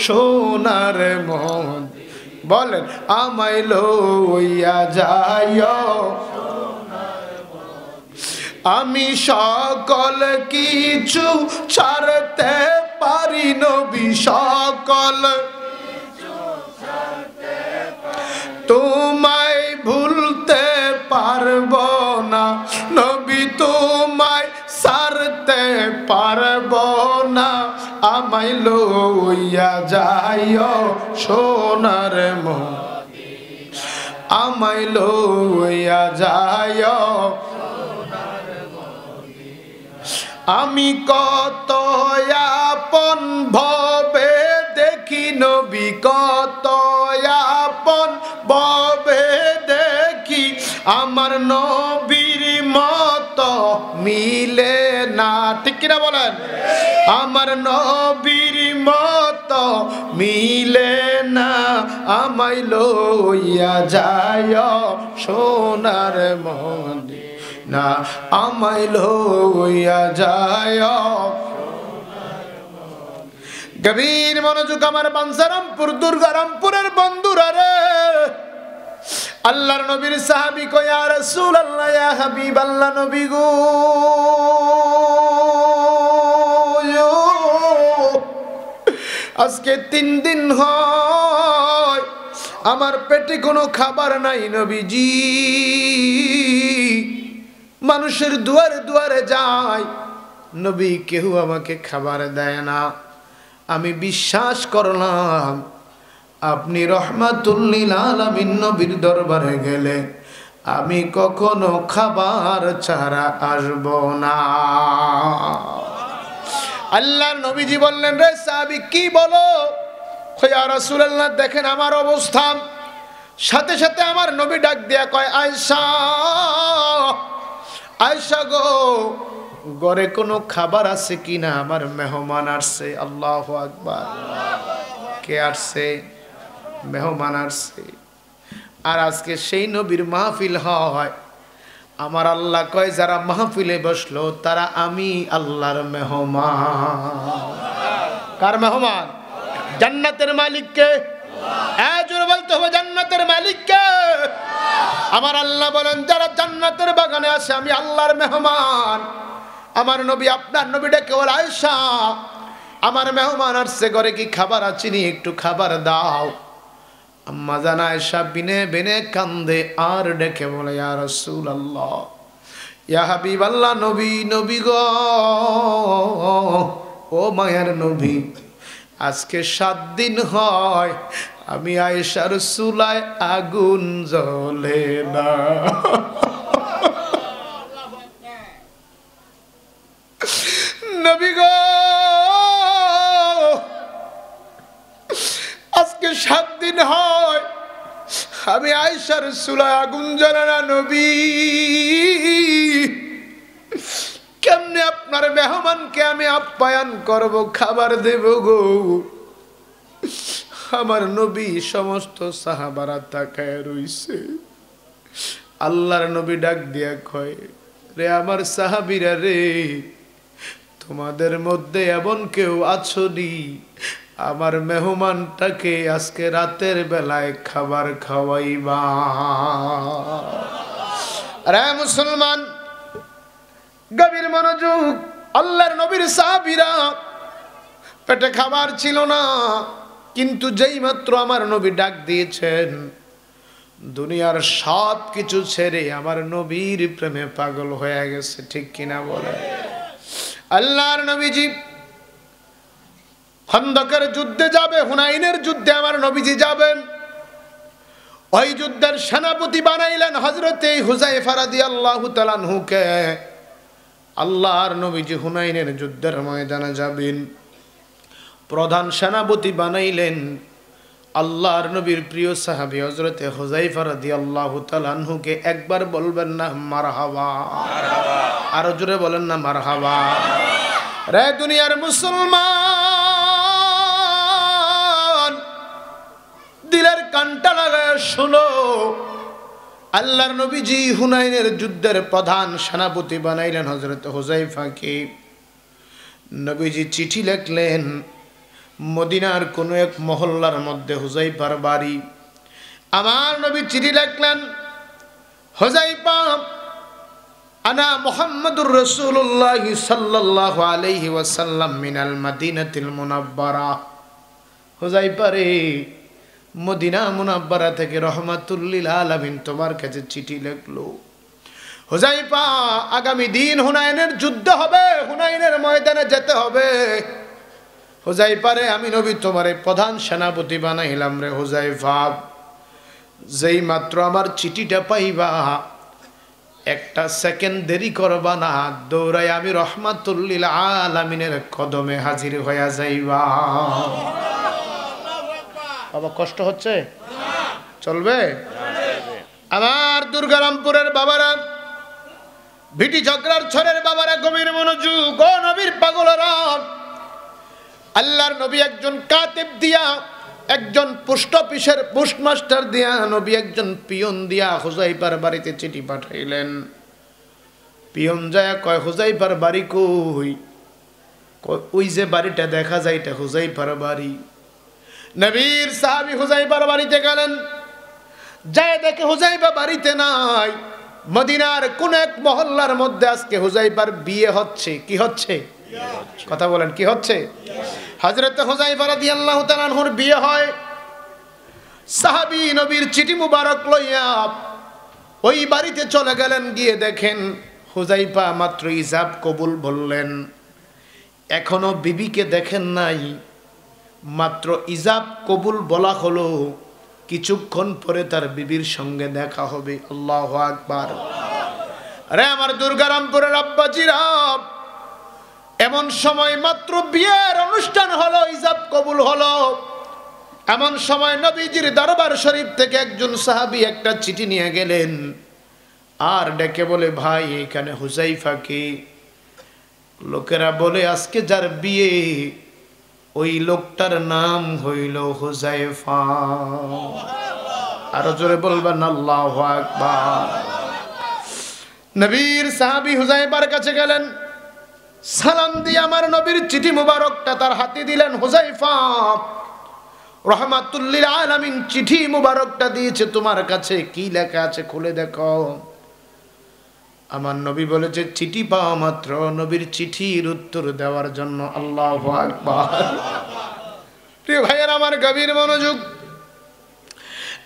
সোনার মন্দির বলেন আমায় লইয়া যাইও আমি সকল কিছু ছাড়তে পারি নবী সকল তোমায় ভুলতে পারবো না নবী তোমায় সারতে পারবো না আমায় লইয়া যাইও সোনার মন্দির আমায় লইয়া যাইও আমি কত আপন ভবে দেখি নবী কত আপন ভবে দেখি আমার নবীর মতো মিলে না ঠিক কিনা বলেন আমার নবীর মতো মিলে না আমায় লইয়া যাইও সোনার মন্দির না আমায় লইয়া যাইও গভীর মনোযোগ আমার বাঞ্ছারামপুর দুর্গারামপুরের বন্ধুরা রে আল্লাহর নবীর সাহাবী কয় ইয়া রাসূলুল্লাহ ইয়া হাবিবাল্লাহ নবী গো আজকে 3 দিন হয় আমার পেটে কোনো খাবার নাই নবীজি মানুষের দুয়ারে দুয়ারে যায় নবী কেউ আমাকে খাবার দেয় না আমি বিশ্বাস করলাম আপনি রহমাতুল লিল আলামিন নবীর দরবারে গেলে আমি কখনো খাবার ছাড়া আসব না আল্লাহর নবীজি বললেন রে সাহাবী কি বলো ইয়া রাসূলুল্লাহ দেখেন আমার অবস্থা সাথে সাথে আমার নবী ডাক দিয়া কয় আয়েশা আয়েশা গো ঘরে কোনো খাবার আছে কিনা আমার মেহমান আসছে আল্লাহু আকবার কে আসছে মেহমান আসছে আর আজকে সেই নবীর মাহফিল হয় আমার আল্লাহ কয় যারা মাহফিলে বসলো তারা আমি আল্লাহর মেহমান কার মেহমান জান্নাতের মালিক কে আজর বলতে হবে জান্নাতের মালিক কে আমার আল্লাহ বলেন যারা জান্নাতের বাগানে আসে আমি আল্লাহর মেহমান আমার নবী আপনার নবী ডেকে বলে আয়েশা আমার মেহমান আসছে ঘরে কি খাবার আছে নি একটু খাবার দাও আম্মা জান আয়েশা বিনে বিনে কান্দে আর ডেকে বলে ইয়া রাসূলুল্লাহ ইয়া হাবিবাল্লাহ নবী নবী গো ও মায়ের নবী আজকে 7 দিন হয় আমি আয়েশার চুলায় আগুন জ্বলে না নবী গো আজকে 7 দিন হয় আমি আয়েশার চুলায় আগুন জ্বলে না নবী কেমনে আপনার মেহমানকে আমি আপ্যায়ন করব খাবার দেব গো আমার নবী সমস্ত সাহাবারা তাকায় রইছে আল্লাহর নবী ডাক দিয়া কয় রে আমার সাহাবীরা রে তোমাদের মধ্যে এমন কেউ আছো নি আমার মেহমানটাকে আজকে রাতের বেলায় খাবার খাওয়াইবা রে মুসলমান গভীর মনোযোগ আল্লাহর নবীর সাহাবীরা পেটে খাবার ছিল না, কিন্তু যেই মাত্র আমার নবী ডাক দিয়েছেন, দুনিয়ার সব কিছু ছেড়ে আমার নবীর প্রেমে পাগল হয়ে গেছে। ঠিক কিনা বলে? আল্লাহর নবীজি খন্দকের যুদ্ধে যাবে, হুনাইনের যুদ্ধে আমার নবীজি যাবেন। ওই যুদ্ধের সেনাপতি বানাইলেন হযরতে হুযায়ফা রাদিয়াল্লাহু তাআলা আনহুকে। আল্লাহর নবীজি হুনাইনের যুদ্ধের ময়দানে যাবেন, প্রধান সেনাপতি বানাইলেন আল্লাহর নবীর প্রিয় সাহাবী হযরতে হুযায়ফা রাদিয়াল্লাহু তাআলা আনহুকে। একবার বলবেন না মারহাবা? আরো জোরে বলেন না মারহাবা? রে দুনিয়ার মুসলমান, দিলের কানটা লাগায় শুনো, আল্লাহর নবীজি হুনাইনের যুদ্ধের প্রধান সেনাপতি বানাইলেন হযরত হুযায়ফাকে। নবীজি চিঠি লিখলেন, মদিনার কোন এক মহল্লার মধ্যে হুযায়ফার বাড়ি। আমার নবী চিঠি লিখলেন, হুযায়ফা আনা মুহাম্মাদুর রাসূলুল্লাহ সাল্লাল্লাহু আলাইহি ওয়াসাল্লাম মিনাল মাদিনাতিল মুনাব্বারা। হুযায়ফা রে, মদিনা মুনাব্বারা থেকে রহমাতুল লিল আলামিন তোমার কাছে চিঠি লিখলো। হুযায়ফা, আগামী দিন হুনাইনের যুদ্ধ হবে, হুনাইনের ময়দানে যেতে হবে। হুযায়ফা রে, আমি নবী তোমারে প্রধান সেনাপতি বানাইলাম রে হুযায়ফা। যেই মাত্র আমার চিঠিটা পাইবা, একটা সেকেন্ড দেরি করবা না, দৌড়াই আমি রহমাতুল লিল আলামিনের কদমে হাজির হইয়া যাইবা। বাবা কষ্ট হচ্ছে? চলবে? আমার দুর্গারামপুরের বাবারা, ভিটি ঝগড়ার ছড়ের বাবারা, গভীর মনোযোগ। ও নবীর পাগলরা, আল্লাহর নবী একজন কাতিব দিয়া, একজন পোস্ট অফিসের পোস্টমাস্টার দিয়া, নবী একজন পিয়ন দিয়া হুযায়ফার বাড়িতে চিঠি পাঠাইলেন। পিয়ন যায় কয়, হুযায়ফার বাড়ি কই? ওই যে বাড়িটা দেখা যায় এটা হুযায়ফার বাড়ি। নবীর সাহাবী হুযায়ফার বাড়িতে গেলেন, যায় দেখে হুযায়ফা বাড়িতে নাই। মদিনার কোন এক মহল্লার মধ্যে আজকে হুযায়ফার বিয়ে হচ্ছে। কি হচ্ছে? কথা বলেন, কি হচ্ছে? হযরত হুযায়ফা রাদিয়াল্লাহু তাআলা আনহুর বিয়ে হয়। সাহাবী নবীর চিঠি মুবারক লইয়া ওই বাড়িতে চলে গেলেন। গিয়ে দেখেন হুযায়ফা মাত্র ইজাব কবুল বললেন, এখনো বিবিকে দেখেন নাই। মাত্র ইজাব কবুল বলা হলো, কিছুক্ষণ পরে তার বিবির সঙ্গে দেখা হবে। আল্লাহু আকবার। আরে আমার দুর্গারামপুরের আব্বাজিরা, এমন সময় মাত্র বিয়ের অনুষ্ঠান হলো, ইজাব কবুল হলো, এমন সময় নবীজির দরবার শরীফ থেকে একজন সাহাবী একটা চিঠি নিয়ে গেলেন, আর ডেকে বলে, ভাই এখানে হুযায়ফাকে। লোকেরা বলে, আজকে যার বিয়ে ওই লোকটার নাম হইল হুযায়ফা। আরো জোরে বলবেন আল্লাহু আকবার। নবীর সাহাবী হুযায়ফার কাছে গেলেন, সালাম দিয়ে আমার নবীর চিঠি মুবারকটা তার হাতে দিলেন। হুযায়ফা, রহমাতুল লিল আলামিন চিঠি মুবারকটা দিয়েছে তোমার কাছে, কি লেখা আছে খুলে দেখো। আমার নবী বলেছে, চিঠি পাওয়া মাত্র নবীর চিঠির উত্তর দেওয়ার জন্য। আল্লাহু আকবার। প্রিয় ভাইয়ের আমার, গভীর মনোযোগ।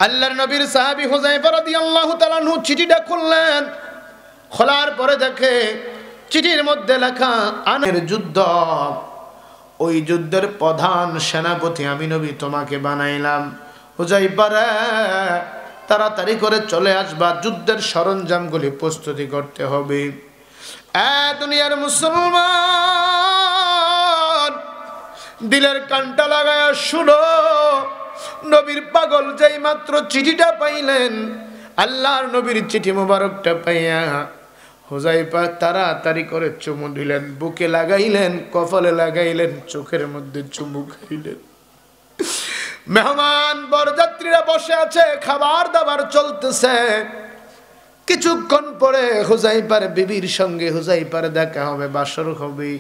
আল্লাহর নবীর সাহাবী হুযায়ফা রাদিয়াল্লাহু তাআলা আনহু চিঠিটা খুললেন। খোলার পরে দেখে চিঠির মধ্যে লেখা, আনের যুদ্ধ, ওই যুদ্ধের প্রধান সেনাপতি আমি নবী তোমাকে বানাইলাম। হুযায়ফা রে, তাড়াতাড়ি করে চলে আসবা, যুদ্ধের সরঞ্জামগুলি প্রস্তুতি করতে হবে। দুনিয়ার মুসলমান, দিলের কানটা লাগায়া শুনো, নবীর পাগল যেই মাত্র চিঠিটা পাইলেন, আল্লাহর নবীর চিঠি মুবারকটা পাইয়া হুযায়ফা তাড়াতাড়ি করে চুমু দিলেন, বুকে লাগাইলেন, কপালে লাগাইলেন, চোখের মধ্যে চুমু খাইলেন। মেহমান বরযাত্রীরা বসে আছে, খাবার দাবার চলতেছে। কিছুক্ষণ পরে হুযায়ফার বিবির সঙ্গে হুযায়ফার দেখা হবে, বাসর হবে।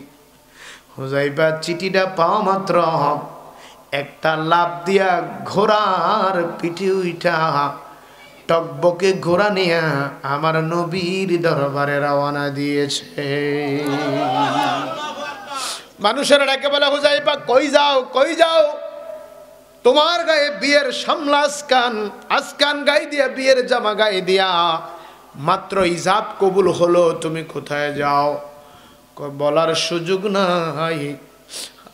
হুযায়ফা চিঠিটা পাওয়া মাত্র একটা লাফ দিয়া ঘোড়ার পিঠে উঠা, টকবকে ঘোড়া নিয়া আমার নবীর দরবারে রওনা দিয়েছে। মানুষেরা ডেকে বলে হুযায়ফা কই যাও কই যাও, তোমার গায়ে বিয়ের সামলা আসকান গায়ে দিয়া বিয়ের জামা গায়ে দিয়া মাত্র ইজাব কবুল হলো, তুমি কোথায় যাও? বলার সুযোগ নাই,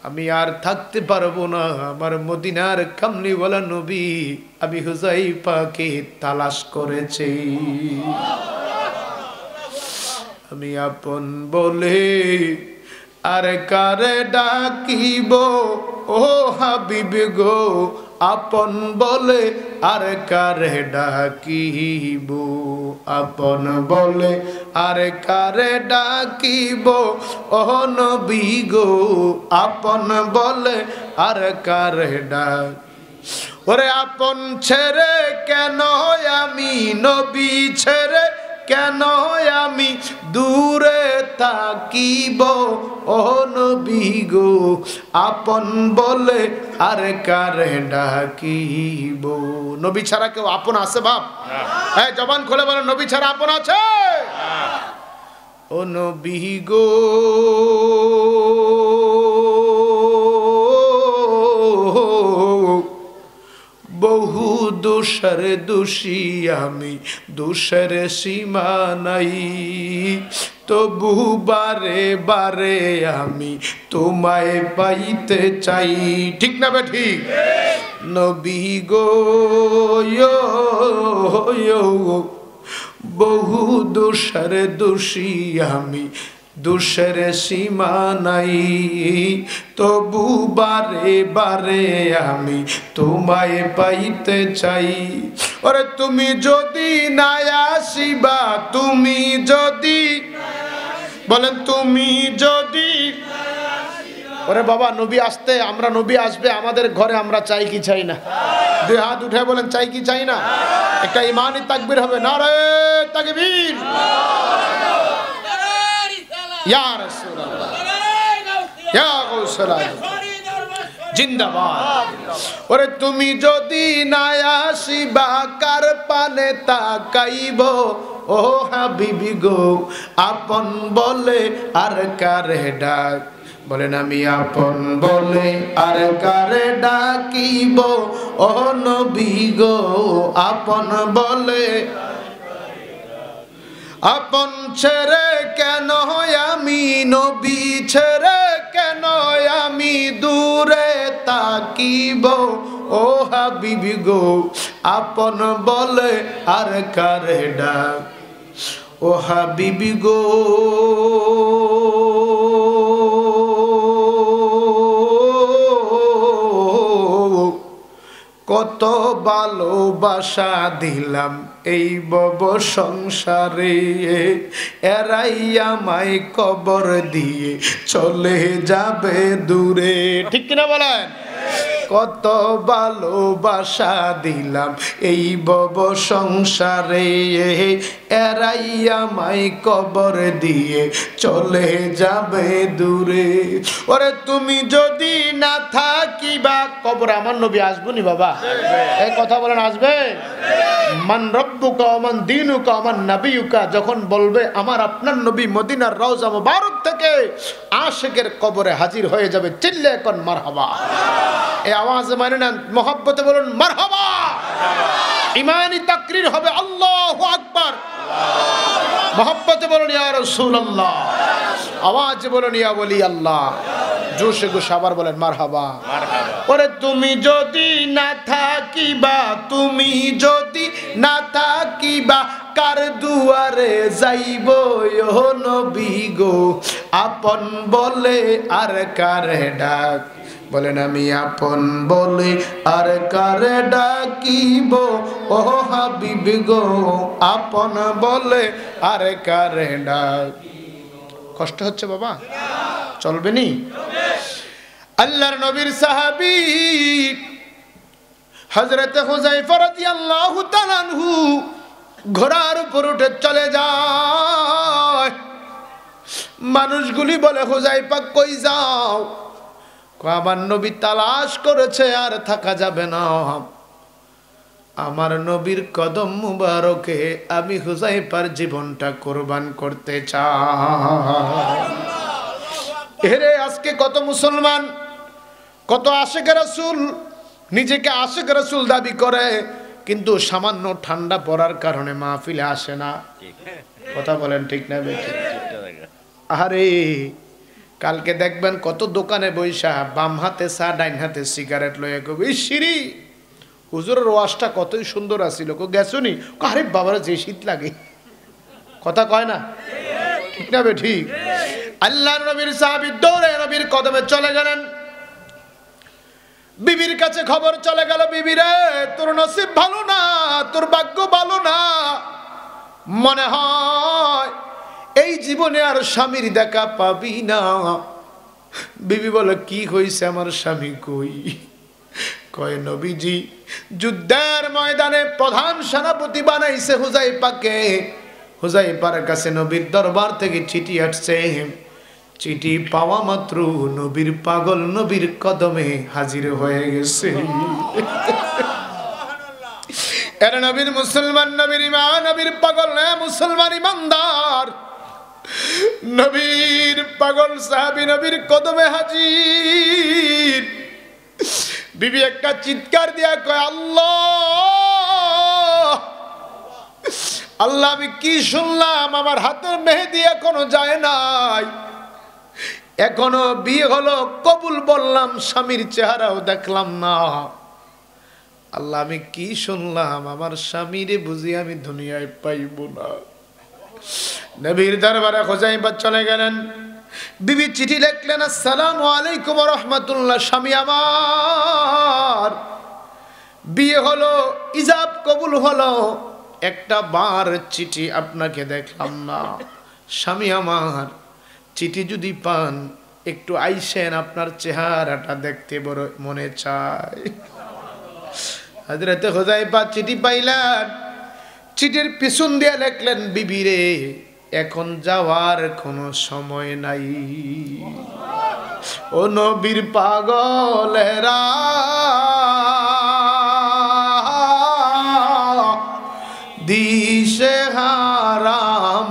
আমি আর থাকতে পারবো না, আমার মদিনার কামলিওয়ালা নবী আমি হুযায়ফাকে তালাশ করেছি। আমি আপন বলে আর কারে ডাকিব, ও হাবিব গো আপন বলে আর কারে ডাকিব, আপন বলে আর কারে ডাকিব, ও নবী গো আপন বলে আর কারে ডাক। ওরে আপন ছেড়ে কেন আমি, নবী ছেড়ে কেন আমি দূরে থাকিব, ও নবী গো আপন বলে আর কারে ডাকিব। নবী ছাড়া কেউ আপন আছে বাপ? হ্যাঁ, জবান খুলে বলো নবী ছাড়া আপন আছে? ও নবী গো বহু দোষের দোষী আমি, দোষের সীমা নাই, তবু বারে বারে আমি তোমায় পাইতে চাই। ঠিক না বে ঠিক? নবী গো বহু দোষের দোষী আমি, দোষের সীমা নাই, তবু বারে বারে আমি তোমায় পাইতে চাই। ওরে তুমি যদি না আসিবা, তুমি যদি বলেন তুমি যদি, ওরে বাবা নবী আসতে, আমরা নবী আসবে আমাদের ঘরে, আমরা চাই কি চাই না? দুই হাত উঠে বলেন চাই কি চাই না? একটা ইমানি তাকবীর হবে, নারে তাকবীর, ইয়া রাসূলুল্লাহ, ইয়া গাউসুল আজম, জিন্দাবাদ। ওরে তুমি যদি না আসিবা কার পানে তাকাইব, ও হাবিবি গো আপন বলে আর কারে ডাক। বলেন আমি আপন বলে আর কারে ডাকিব, ও নবী গো আপন বলে। আপন ছেড়ে কেন আমি, নবী ছেড়ে কেন আমি দূরে তাকিব, ও হাবিবি গো আপন বলে আর কারে ডাক। ও হাবিবি গো কত ভালোবাসা দিলাম এই বব সংসারে, এরাই আমায় কবর দিয়ে চলে যাবে দূরে। ঠিক কিনা বলেন? কত ভালোবাসা দিলাম এই বব সংসারে, এরাই আমায় কবর দিয়ে চলে যাবে দূরে। ওরে তুমি যদি না থাকিবা, কবরে আমার নবী আসবনি বাবা? এই কথা বলেন আসবে? মান রব্বুকা ওয়া মান দীনুকা ওয়া মান নাবিয়ুকা, যখন বলবে আমার আপনার নবী মদিনার রওজা মুবারক থেকে আশিকের কবরে হাজির হয়ে যাবে, চিল্লে এখন মারহাবা। এই আওয়াজে মানে না, মহব্বতে বলুন মারহাবা। ইমানি তাকরীর হবে আল্লাহু আকবার, মহব্বতে বলুন ইয়া রাসূলুল্লাহ, আওয়াজে বলুন ইয়া ওলি আল্লাহ, জোশে গোশে আবার বলেন মারহাবা। ওরে তুমি যদি না থাকিবা, তুমি যদি না থাকিবা কার দুয়ারে যাইব, ও নবী গো আপন বলে আর কারে ডাক। বলেন আমি আপন বলে আর কারে ডাকিব, ও হাবিব গো আপন বলে আর কারে ডাক। কষ্ট হচ্ছে বাবা? চলবে নি? আল্লাহর নবীর সাহাবী হযরত হুযায়ফা রাদিয়াল্লাহু তাআলা আনহু ঘোড়ার উপর উঠে চলে যায়। মানুষগুলি বলে হুযায়ফা কই যাও? আমার নবী তালাশ করেছে, আর থাকা যাবে না, আমার নবীর কদম মুবারকে আমি হুযায়ফার জীবনটা কুরবান করতে চাই। এরে আজকে কত মুসলমান, কত আশিক রাসূল নিজেকে আশিক রাসূল দাবি করে, কিন্তু সামান্য ঠান্ডা পড়ার কারণে মাহফিলে আসে না। কথা বলেন ঠিক না বেঠিক? আরে কালকে দেখবেন কত দোকানে বইসা বাম হাতে চা ডাইন হাতে সিগারেট লয়ে কবি সিঁড়ি হুজুরের ওয়াজটা কতই সুন্দর আছিল, কো গেছনি? আরে বাবার যে শীত লাগে, কথা কয় না ঠিক না বেঠিক? আল্লাহর নবীর সাহাবী দৌড়ে নবীর কদমে চলে গেলেন। বিবির কাছে খবর চলে গেল, বিবি রে তোর নসিব ভালো না, তোর ভাগ্য ভালো না, মনে হয় এই জীবনে আর স্বামীর দেখা পাবি না। বিবি বলে কি হইছে, আমার স্বামী কই? কয় নবীজি যুদ্ধের ময়দানে প্রধান সেনাপতি বানাইছে হুযায়ফাকে, হুযায়ফার কাছে নবীর দরবার থেকে চিঠি আসছে, চিঠি পাওয়া মাত্র নবীর পাগল নবীর কদমে হাজির হয়ে গেছে। এর নবীর মুসলমান, নবীর ইমান, নবীর পাগল না মুসলমান ইমানদার, নবীর পাগল সাহাবী নবীর কদমে হাজির। বিবি একটা চিৎকার দিয়া কয় আল্লাহ, আল্লাহ আমি কি শুনলাম, আমার হাতের মেহেদি এখনো যায় নাই, এখনো বিয়ে হলো কবুল বললাম, স্বামীর চেহারাও দেখলাম না। আল্লাহ আমি কি শুনলাম, আমার স্বামীরে বুঝি আমি দুনিয়ায় পাইব না। নবীর দরবারে হুযায়ফা চলে গেলেন, বিবি চিঠি লিখলেন, আসসালামু আলাইকুম ওয়া রাহমাতুল্লাহ, স্বামী আমার বিয়ে হলো, ইজাব কবুল হলো, একটা বার চিঠি আপনাকে দেখলাম না। স্বামী আমার চিঠি যদি পান একটু আইসেন, আপনার চেহারাটা দেখতে বড় মনে চায়। হযরত হুযায়ফা চিঠি পাইলেন, চিঠির পিছন দিয়ে লিখলেন, বিবি রে এখন যাওয়ার কোনো সময় নাই, ও নবীর পাগলেরা দিশেহারা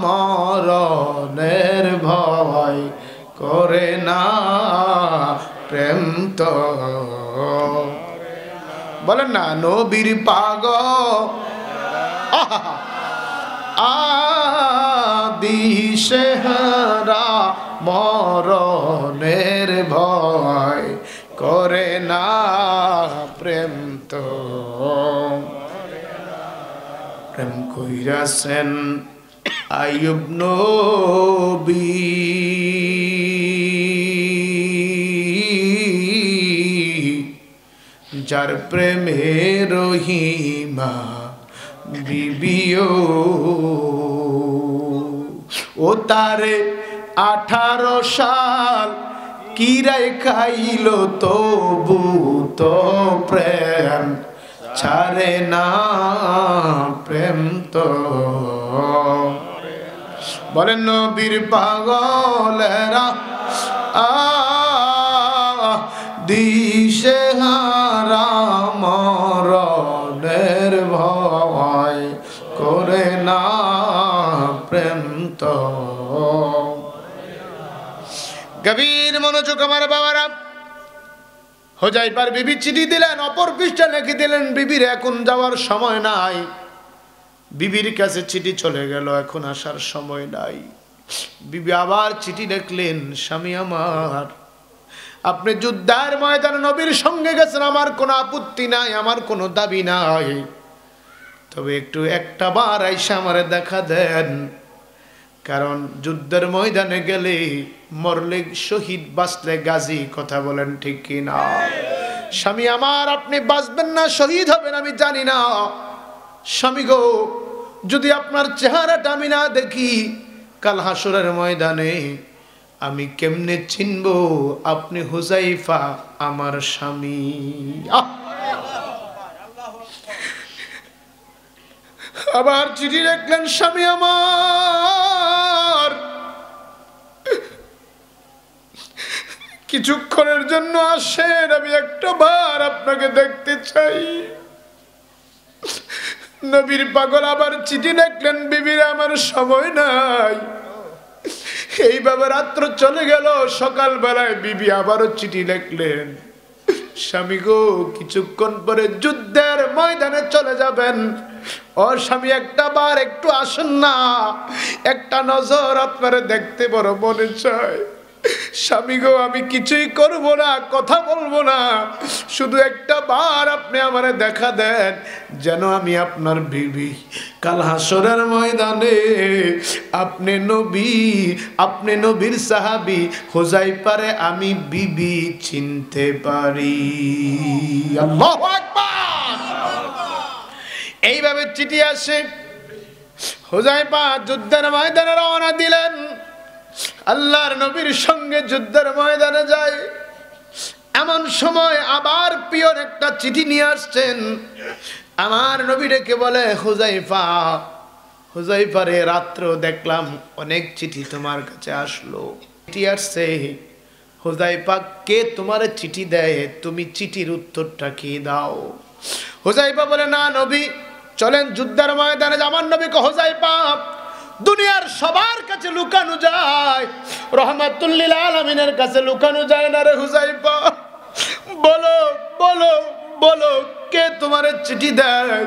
মরণের ভয় করে না, প্রেম তো বলেন না, নবীর পাগল দিশেহারা মরণের ভয় করে না, প্রেম তো প্রেম কইরাছেন আইয়ুব নবী, যার প্রেমে রহিমা বিবিও, ও তারে 18 সাল কিরাই খাইল, তবু তো প্রেম ছাড়ে না, প্রেম তো বলেন নবীর পাগলেরা দিশেহারা মরণের ভয় করে না, প্রেম তো। গভীর মনোযোগ আমার বাবারা, হুযায়ফার বিবি চিঠি দিলেন, অপর পৃষ্ঠা লিখে দিলেন, বিবির এখন যাওয়ার সময় নাই। বিবির কাছে চিঠি চলে গেল, এখন আসার সময় নাই। বিবি আবার চিঠি লিখলেন, স্বামী আমার আপনি যুদ্ধের ময়দানে নবীর সঙ্গে গেছেন, আমার কোনো আপত্তি নাই, আমার কোনো দাবি নাই, তবে একটু একটা বার আইসা আমারে দেখা দেন, কারণ যুদ্ধের ময়দানে গেলে মরলে শহীদ, বাঁচলে গাজী, কথা বলেন ঠিক কি না? স্বামী আমার আপনি বাঁচবেন না শহীদ হবেন আমি জানি না, স্বামী গো যদি আপনার চেহারাটা আমি না দেখি কাল হাসরের ময়দানে আমি কেমনে চিনব আপনি হুযায়ফা আমার স্বামী? আবার চিঠি লিখলেন, স্বামী আমার কিছুক্ষণের জন্য আসেন, আমি একটা বার আপনাকে দেখতে চাই। নবীর পাগল আবার চিঠি লিখলেন, বিবির আমার সময় নাই, এইভাবে রাত্র চলে গেল। সকাল বেলায় বিবি আবারও চিঠি লিখলেন, স্বামী গো কিছুক্ষণ পরে যুদ্ধের ময়দানে চলে যাবেন, ও স্বামী একটা বার একটু আসুন না, একটা নজর আপনারা দেখতে বড় মনে চায়। স্বামী গো আমি কিছুই করব না, কথা বলবো না, শুধু একটা বার আপনি আমারে দেখা দেন, যেন আমি আপনার বিবি কাল হাসরের ময়দানে আপনি নবী, আপনি নবীর সাহাবী হুযায়ফারে আমি বিবি চিনতে পারি। আল্লাহু আকবার। এইভাবে চিঠি আসে। হুযায়ফা যুদ্ধের ময়দানে রওনা দিলেন, আল্লাহর নবীর সঙ্গে যুদ্ধের ময়দানে যায়। এমন সময় আবার পিয়ন একটা চিঠি নিয়ে আসছেন। আমার নবী ডেকে বলে, হুযায়ফা, হুযায়ফা রে, রাত্র দেখলাম অনেক চিঠি তোমার কাছে আসলো, চিঠি আসছে। হুযায়ফা, কে তোমার চিঠি দেয়, তুমি চিঠির উত্তরটা কি দাও? হুযায়ফা বলে, না নবী, চলেন যুদ্ধের ময়দানে। আমার নবী কো, হুযায়ফা দুনিয়ার সবার কাছে লুকানো যায়, রহমাতুল লিল আলামিনের কাছে লুকানো যায় না রে হুযায়ফা, বলো বলো বলো কে তোমার চিঠি দেয়?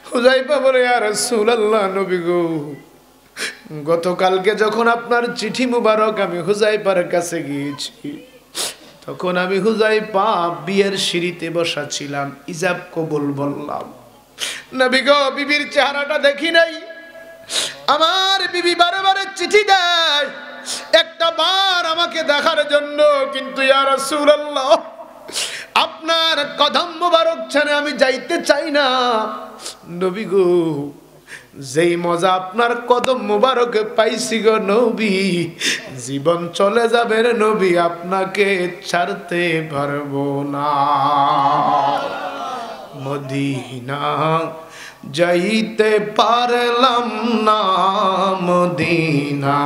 হুযায়ফা বলে, ইয়া রাসূলুল্লাহ, নবী গো, গতকালকে যখন আপনার চিঠি মুবারক আমি হুযায়ফার কাছে গিয়েছি, তখন আমি হুযায়ফা বিয়ের সিঁড়িতে বসা ছিলাম, ইজাব কবুল বললাম। নবী গো, বিবির চেহারাটা দেখি নাই, আমার বিবি বারে বারে চিঠি দেয় একটা বার আমাকে দেখার জন্য, কিন্তু ইয়া রাসূলুল্লাহ আপনার কদম মোবারক ছেড়ে আমি যাইতে চাই না। নবী গো, যেই মজা আপনার কদম মোবারকে পাইছি গো নবী, জীবন চলে যাবে রে নবী, আপনাকে ছাড়তে পারবো না। মদিনা যাইতে পারলাম না, মদিনা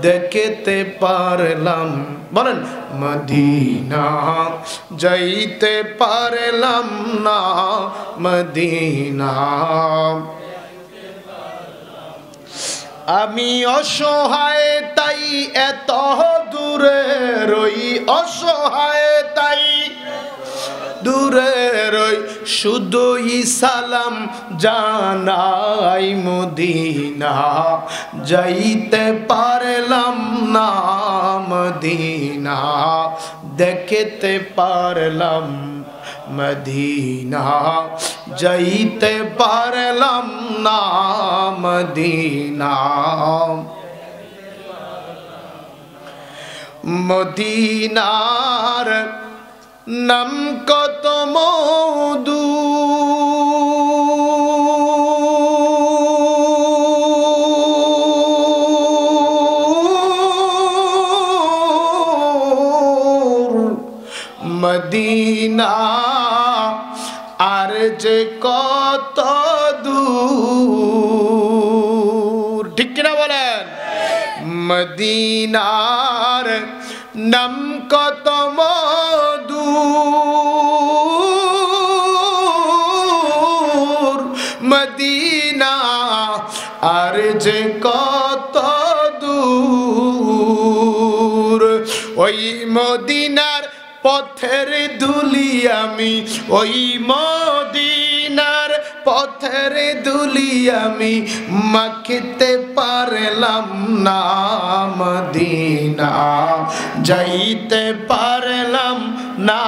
দেখতে পারলাম, বলেন মদিনা যাইতে পারলাম না, মদিনা আমি অসহায় তাই এত দূরে রই, অসহায় তাই দূরে রই, শুধুই সালাম জানাই, মদিনা যাইতে পারলাম না, মদিনা দেখতে পারলাম, মদিনা যাইতে পারলাম না, মদিনা মদিনার নাম কত মধু, মদিনা আর যে কত দূর, ঠিক কিনা বলেন? মদিনার নাম কত মধুর, মদিনা আর যে কত দূর, ওই মদিনার পথের ধুলি আমি, ওই মদিনার পথের ধুলি আমি মাখিতে পারলাম না, মদিনা যাইতে পারলাম না,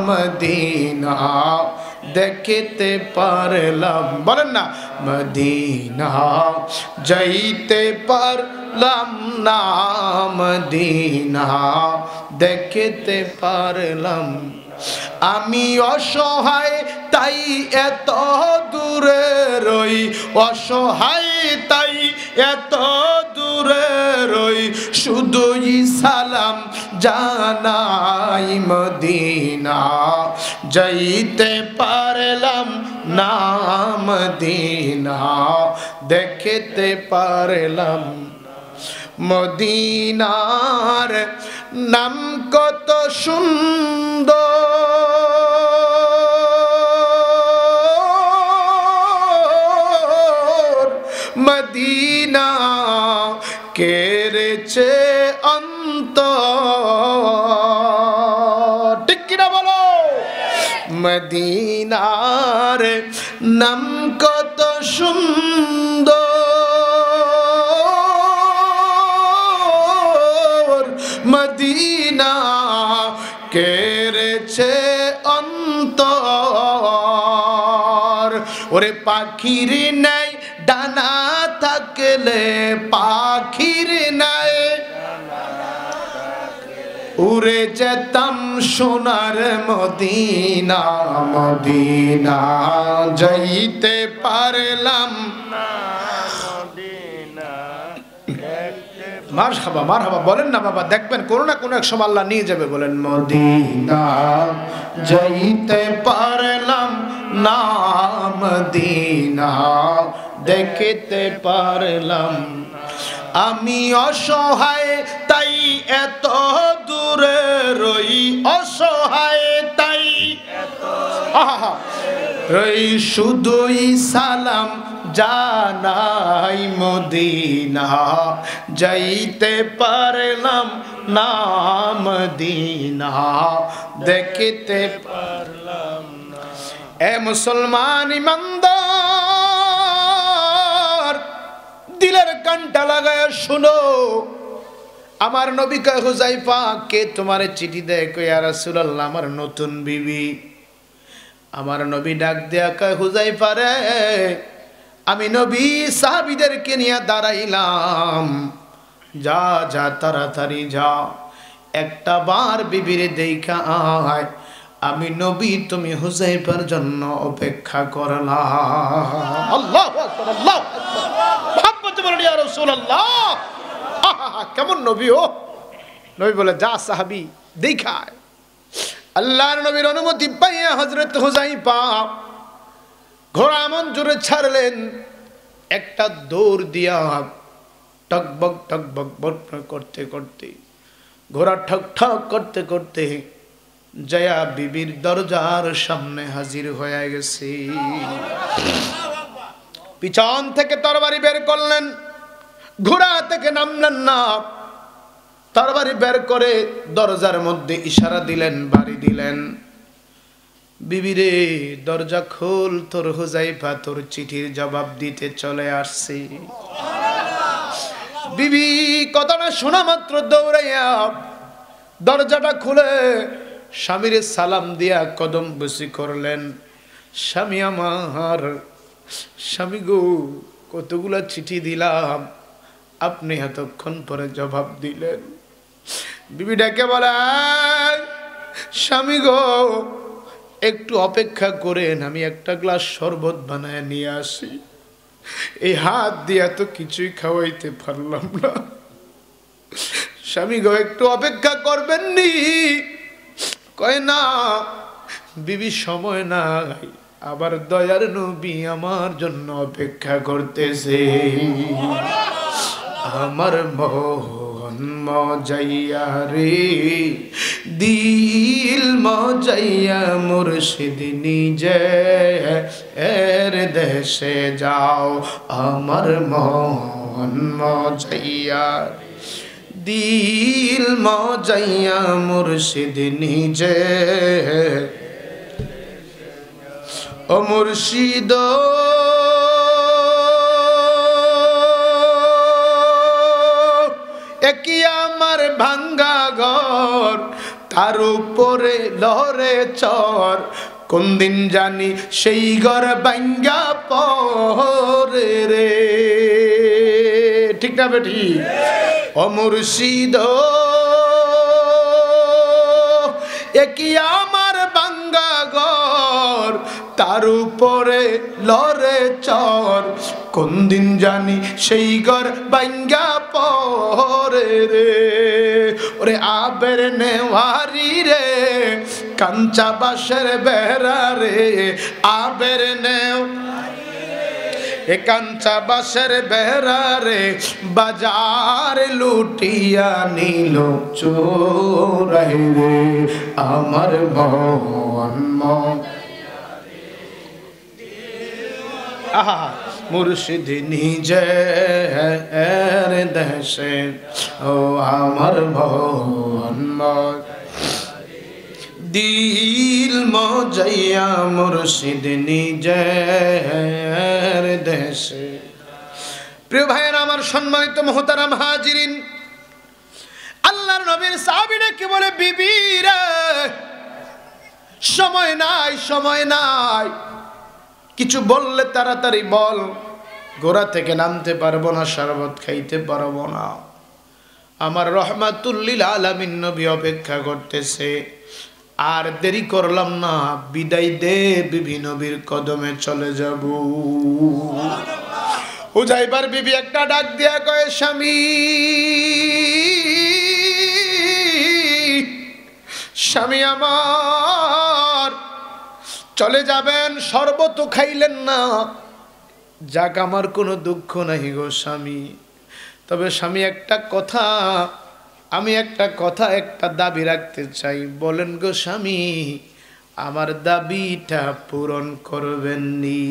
মদিনা দেখতে পারলাম, বলেন না মদিনা যাইতে পারলাম না, মদিনা দেখতে পারলাম। আমি অসহায় তাই এত দূরে রই, অসহায় তাই এত দূরে রই, শুধুই সালাম জানাই, মদিনা যাইতে পারলাম না, মদিনা দেখতে পারলাম। মদিনার নাম কত সুন্দর, মদিনা কে রে কেড়েছে অন্তর, ঠিক কিনা বলো? মদিনার নাম কত সুন্দর, মদিনা কেড়েছে অন্তর। ওরে পাখির নাই ডানা থাকলে, পাখির নাই উড়ে যেতাম সোনার মদিনা, মদিনা যাইতে পারলাম না। মারহাবা মারহাবা বলেন না বাবা, দেখবেন কোনো না কোনো এক সময় আল্লাহ নিয়ে যাবে। বলেন মদিনা যাইতে পারলাম না, মদিনা দেখতে পারলাম। আমি অসহায় তাই এত দূরে রই, অসহায় তাই রই, শুধুই সালাম জানাই মদিনা যাইতে পারলাম না, মদিনা দেখতে পারলাম না। এ মুসলমান ইমানদার, দিলের কানটা লাগায় শুনো। আমার নবী কয় হুযায়ফা, কে তোমারে চিঠি দেয়? কয় ইয়া রাসূলুল্লাহ, আমার নতুন বিবি। আমার নবী ডাক দেয়া কয় হুযায়ফা রে, আমি নবী সাহাবীদেরকে নিয়ে দাঁড়াইলাম, যা যা তাড়াতাড়ি যা, একটা বার বিবিরে দেখা আয়। আমি নবী, তুমি হুযায়ফার জন্য অপেক্ষা করলাম। আল্লাহু আকবার, আল্লাহু আকবার, মুহাম্মদ বলেন ইয়া রাসূলুল্লাহ। কেমন নবী ও! নবী বলে যা সাহাবী দেখায়। আল্লাহর নবীর অনুমতি পাইয়া হযরত হুযায়ফা ঘোড়া এমন জোরে ছাড়লেন, একটা দৌড় দিয়া টকবক টকবক করতে করতে, ঘোড়া ঠক ঠক করতে করতে জয়া বিবির দরজার সামনে হাজির হয়ে গেছে। পিছন থেকে তরবারি বের করলেন, ঘোড়া থেকে নামলেন না, তরবারি বের করে দরজার মধ্যে ইশারা দিলেন, বাড়ি দিলেন। বিবিরে দরজা খোল, তোর হুযায়ফা তোর চিঠির জবাব দিতে চলে আসছে। বিবি কথাটা শোনা মাত্র দৌড়াইয়া দরজাটা খুলে স্বামীরে সালাম দিয়া কদম বসি করলেন। স্বামী আমার, স্বামী গো, কতগুলা চিঠি দিলাম, আপনি এতক্ষণ পরে জবাব দিলেন। বিবি ডেকে বলে, স্বামী গো একটু অপেক্ষা করেন, আমি একটা গ্লাস শরবত বানায় নিয়ে আসি। এই হাত দিয়া তো কিছুই খাওয়াইতে পারলাম না। স্বামী গো একটু অপেক্ষা করবেন নি? কয় না বিবি, সময় নাই, আবার দয়ার নবী আমার জন্য অপেক্ষা করতেছে। আমার মন মজাইয়া রে, দিল মজাইয়া, মুর্শিদ নিজে এর দেশে যাও। আমার মন মজাইয়া, দিল মজাইয়া, মুর্শিদ নিজে। ও মুর্শিদ একই আমার ভাঙ্গা ঘর, তার উপরে লহরে চর, কোন দিন জানি সেই ঘর ভাঙ্গা পড়ে রে। ঠিক না বেটি? ও মুর্শিদ একই আমার ভাঙ্গা ঘর, তার উপরে লরে চর, কোন দিন জানি সেই ঘর ভাঙ্গা পড়ে রে। ওরে আবের নেওয়ারি রে, কাঞ্চা বাঁশের বেড়া রে, আবের নেও এ কাঞ্চা বাঁশের বেড়া রে, বাজার লুটিয়া নিল চোরাই রে। আমার মন আহা মুর্শিদ নিজে দেশে ও আমার মোহাম্মদ দিল মজাইয়া মুর্শিদ নিজের দেশে। প্রিয় ভাইয়েরা আমার, সম্মানিত মুহতারাম হাজিরিন, আল্লাহর নবীর সাহাবীরা কি বলে, বিবি রে সময় নাই, সময় নাই, কিছু বললে তাড়াতাড়ি বল, ঘোড়া থেকে নামতে পারবো না, শরবত খাইতে পারবো না। আমার রহমাতুল লিল আলামিন নবী অপেক্ষা করতেছে, আর দেরি করলাম না, বিদায় দে, বিবি নবীর কদমে চলে যাব। হুজাইফার বিবি একটা ডাক দিয়া কয়, স্বামী স্বামী আমার চলে যাবেন, শরবত খাইলেন না। যাক, আমার কোনো দুঃখ নাই গো স্বামী, তবে স্বামী একটা কথা, আমি একটা কথা, একটা দাবি রাখতে চাই। বলেন গো স্বামী, আমার দাবিটা পূরণ করবেননি?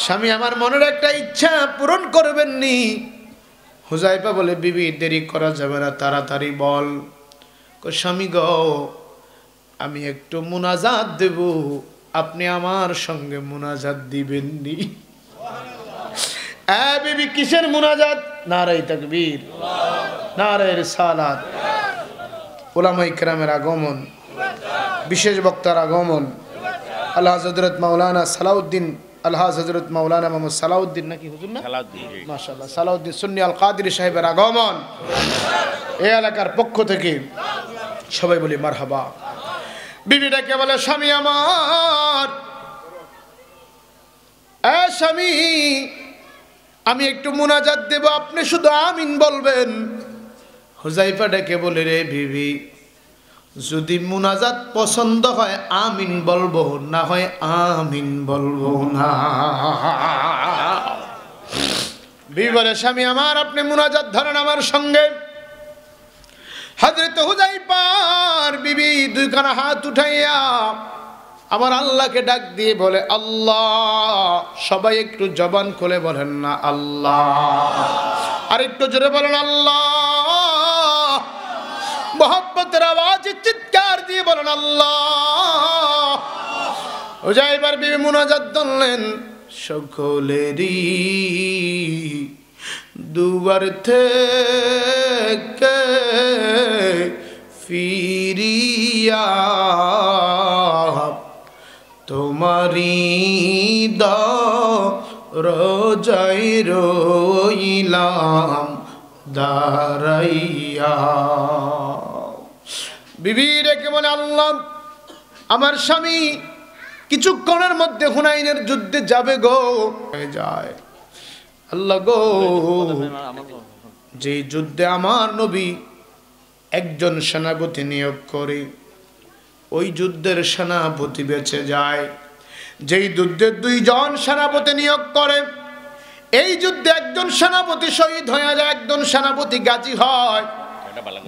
স্বামী, আমার মনের একটা ইচ্ছা পূরণ করবেননি? হুজাইফা বলে, বিবি দেরি করা যাবে না, তাড়াতাড়ি বল। স্বামী গো, আমি একটু মুনাজাত দেব, আপনি আমার সঙ্গে মুনাজাত দিবেননি? বিবি কিসের মুনাজাত? নারায়ে তাকবীর, নারায়ে রিসালাত, উলামায়ে কেরামের আগমন, বিশেষ বক্তার আগমন, আল্লাহ হযরত মাওলানা সালাউদ্দিন, আল্লাহ হযরত মাওলানা মোহাম্মদ সালাউদ্দিন নাকি হুজুর না, মাশাআল্লাহ, সালাউদ্দিন সুন্নি আল কাদেরী সাহেবের আগমন, এই এলাকার পক্ষ থেকে সবাই বলি মারহাবা। বিবিটাকে বলে, স্বামী আমার, স্বামী আমি একটু মুনাজাত দেব, আপনি শুধু আমিন বলবেন। হুজাইফা ডেকে বলে, রে বিবি, যদি মুনাজাত পছন্দ হয় আমিন বলবো, না হয় আমিন বলবো না। বিবি বলে, স্বামী আমার আপনি মুনাজাত ধরেন আমার সঙ্গে। হযরত হুজাইফার বিবি দুইখানা হাত উঠাইয়া আমার আল্লাহকে ডাক দিয়ে বলে, আল্লাহ। সবাই একটু জবান খুলে বলেন না আল্লাহ, আর একটু জোরে বলেন আল্লাহ। মোহাব্বতের আওয়াজে চিৎকার দিয়ে বলেন আল্লাহ। হুজাইফার বিবি মুনাজাত ধরলেন, সকলেরই দুবার থেকে ফিরিয়া তোমারি দরজায় রইলাম দাঁড়াইয়া। বিবি রেখে বলে, আল্লাহ, আমার স্বামী কিছুক্ষণের মধ্যে হুনাইনের যুদ্ধে যাবে গো, যায়। আল্লাহ গো, যে যুদ্ধে আমার নবী একজন সেনাপতি নিয়োগ করে, ওই যুদ্ধের সেনাপতি বেঁচে যায়। যেই যুদ্ধে দুইজন সেনাপতি নিয়োগ করে, এই যুদ্ধে একজন সেনাপতি শহীদ হয়ে যায়, একজন সেনাপতি গাজী হয়।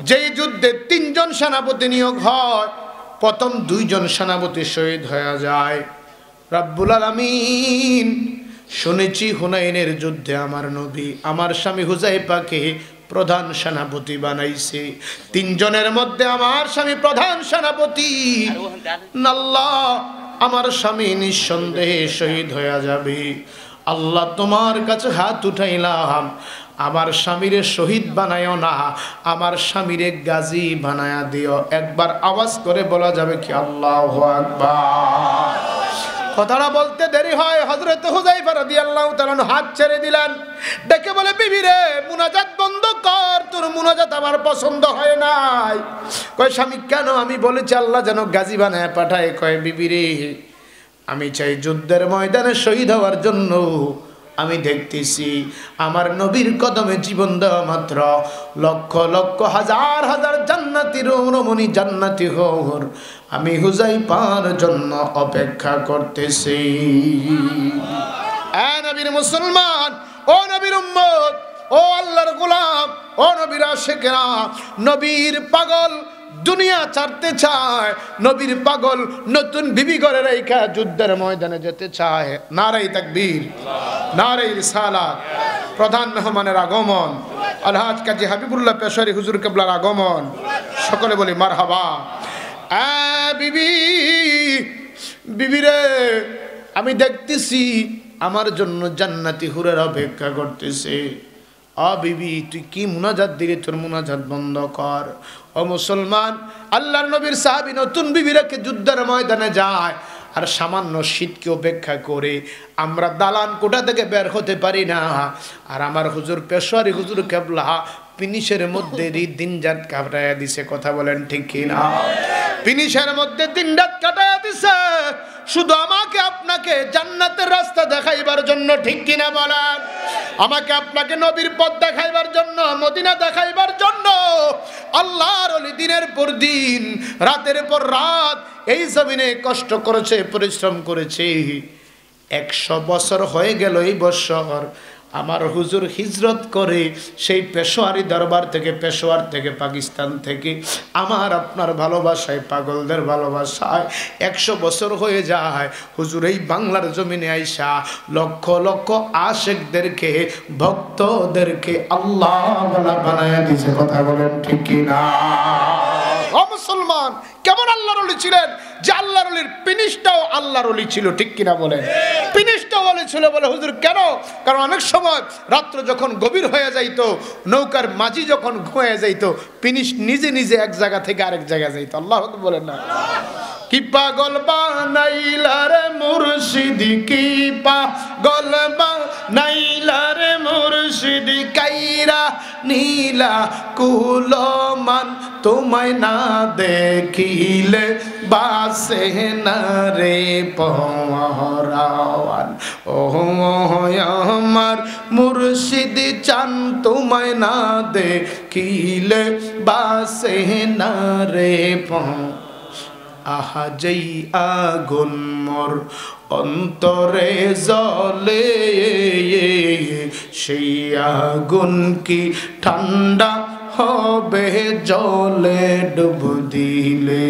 যেই যুদ্ধে তিনজন সেনাপতি নিয়োগ হয়, প্রথম দুইজন সেনাপতি শহীদ হয়ে যায়। রব্বুল আলামিন শুনেছি হুনাইনের যুদ্ধে আমার নবী আমার স্বামী হুজাইফাকে প্রধান সেনাপতি বানাইছে। তিনজনের মধ্যে আমার স্বামী প্রধান সেনাপতি। আল্লাহ, আমার স্বামী নিঃসন্দেহে শহীদ হয়ে যাবে। আল্লাহ, তোমার কাছে হাত উঠাইলাম, আমার স্বামীরে শহীদ বানায়ও না, আমার স্বামীরে গাজী বানায়া দিও। একবার আওয়াজ করে বলা যাবে কি আল্লাহু আকবার? কথাটা বলতে দেরি হয়, হযরত হুযায়ফা রাদিয়াল্লাহু তাআলা হাত ছেড়ে দিলেন, ডেকে বলে, বিবি রে মুনাজাত বন্ধ কর, তোর মুনাজাত আমার পছন্দ হয় নাই। কয়, স্বামী কেন? আমি বলেছি আল্লাহ যেন গাজী বানায় পাঠায়। কয়, বিবি রে আমি চাই যুদ্ধের ময়দানে শহীদ হওয়ার জন্য। আমি দেখতেছি আমার নবীর কদমে জীবন দেওয়া মাত্র লক্ষ লক্ষ হাজার হাজার জান্নাতীর রমণী জান্নাতি হওয়ার আমি হুযায়ফার জন্য অপেক্ষা করতেছি। এ নবীর মুসলমান, ও নবীর উম্মত, ও আল্লাহর গোলাম, ও নবীর আশিকেরা, নবীর পাগল দুনিয়া ছাড়তে চায়, নবীর পাগল নতুন বিবি করে রেখা যুদ্ধের ময়দানে যেতে চায়। নারায়ে তাকবীর, নারায়ে রিসালাত। প্রধান মেহমানের আগমন, আলহাজ কাজী হাবিবুল্লাহ পেশারি হুজুর কেবলার আগমন, সকলে বলি মারহাবা। বিবি, বিবি রে, আমি দেখতেছি আমার জন্য জান্নাতি হুরের অপেক্ষা করতেছে। বিবি, তুই কি মুনাজাত দিলি? তোর মুনাজাত বন্ধ কর। ও মুসলমান, আল্লাহর নবীর সাহাবী নতুন বিবি রেখে যুদ্ধের ময়দানে যায়, আর সামান্য শীতকে উপেক্ষা করে আমরা দালান কোঠা থেকে বের হতে পারি না। আর আমার হুজুর পেশোয়ারি হুজুর কেবলা পিনিশের মধ্যে দিন রাত কাটাইয়া দিছে। কথা বলেন ঠিক কিনা? পিনিশের মধ্যে দিন রাত কাটাইয়া দিছে শুধু আমাকে আপনাকে জান্নাতের রাস্তা দেখাইবার জন্য। ঠিক কিনা বলেন? আমাকে আপনাকে নবীর পথ দেখাইবার জন্য, মদিনা দেখাইবার জন্য। আল্লাহর ওলি দিনের পর দিন, রাতের পর রাত এই জমিনে কষ্ট করেছে, পরিশ্রম করেছে। 100 বছর হয়ে গেল এই বছর আমার হুজুর হিজরত করে সেই পেশোয়ারি দরবার থেকে, পেশোয়ার থেকে, পাকিস্তান থেকে আমার আপনার ভালোবাসায়, পাগলদের ভালোবাসায় 100 বছর হয়ে যায়। হুজুর এই বাংলার জমিনে আইসা লক্ষ লক্ষ আশেকদেরকে, ভক্তদেরকে আল্লাহ বানায়া দিয়েছে। কথা বলেন ঠিক কিনা? ও মুসলমান, কেমন আল্লাহর ওলি ছিলেন যে আল্লাহর ওলির পিনিশটাও আল্লাহর ওলি ছিল। ঠিক কিনা বলেন? পিনিশটাও ওলি ছিল। বলে হুজুর কেন? কারণ অনেক সময় রাত্র যখন গভীর হয়ে যাইতো, নৌকার মাঝি যখন ঘুমিয়ে যাইতো, পিনিশ নিজে নিজে এক জায়গা থেকে আরেক জায়গায় যাইতো। আল্লাহ বলেন না? কি পাগল বানাইলা রে মুর্শিদি, কি পাগল বানাইলা রে মুর্শিদি, কাইরা নীলা কুলমান তোমায় না দেখিলে বাসে না রে পরাওয়ান। ও আমার মুর্শিদি চান তোমায় না দেখিলে বাসে না রে আহা যেই আগুন মোর অন্তরে জ্বলে, সেই আগুন কি ঠান্ডা হবে জলে ডুব দিলে?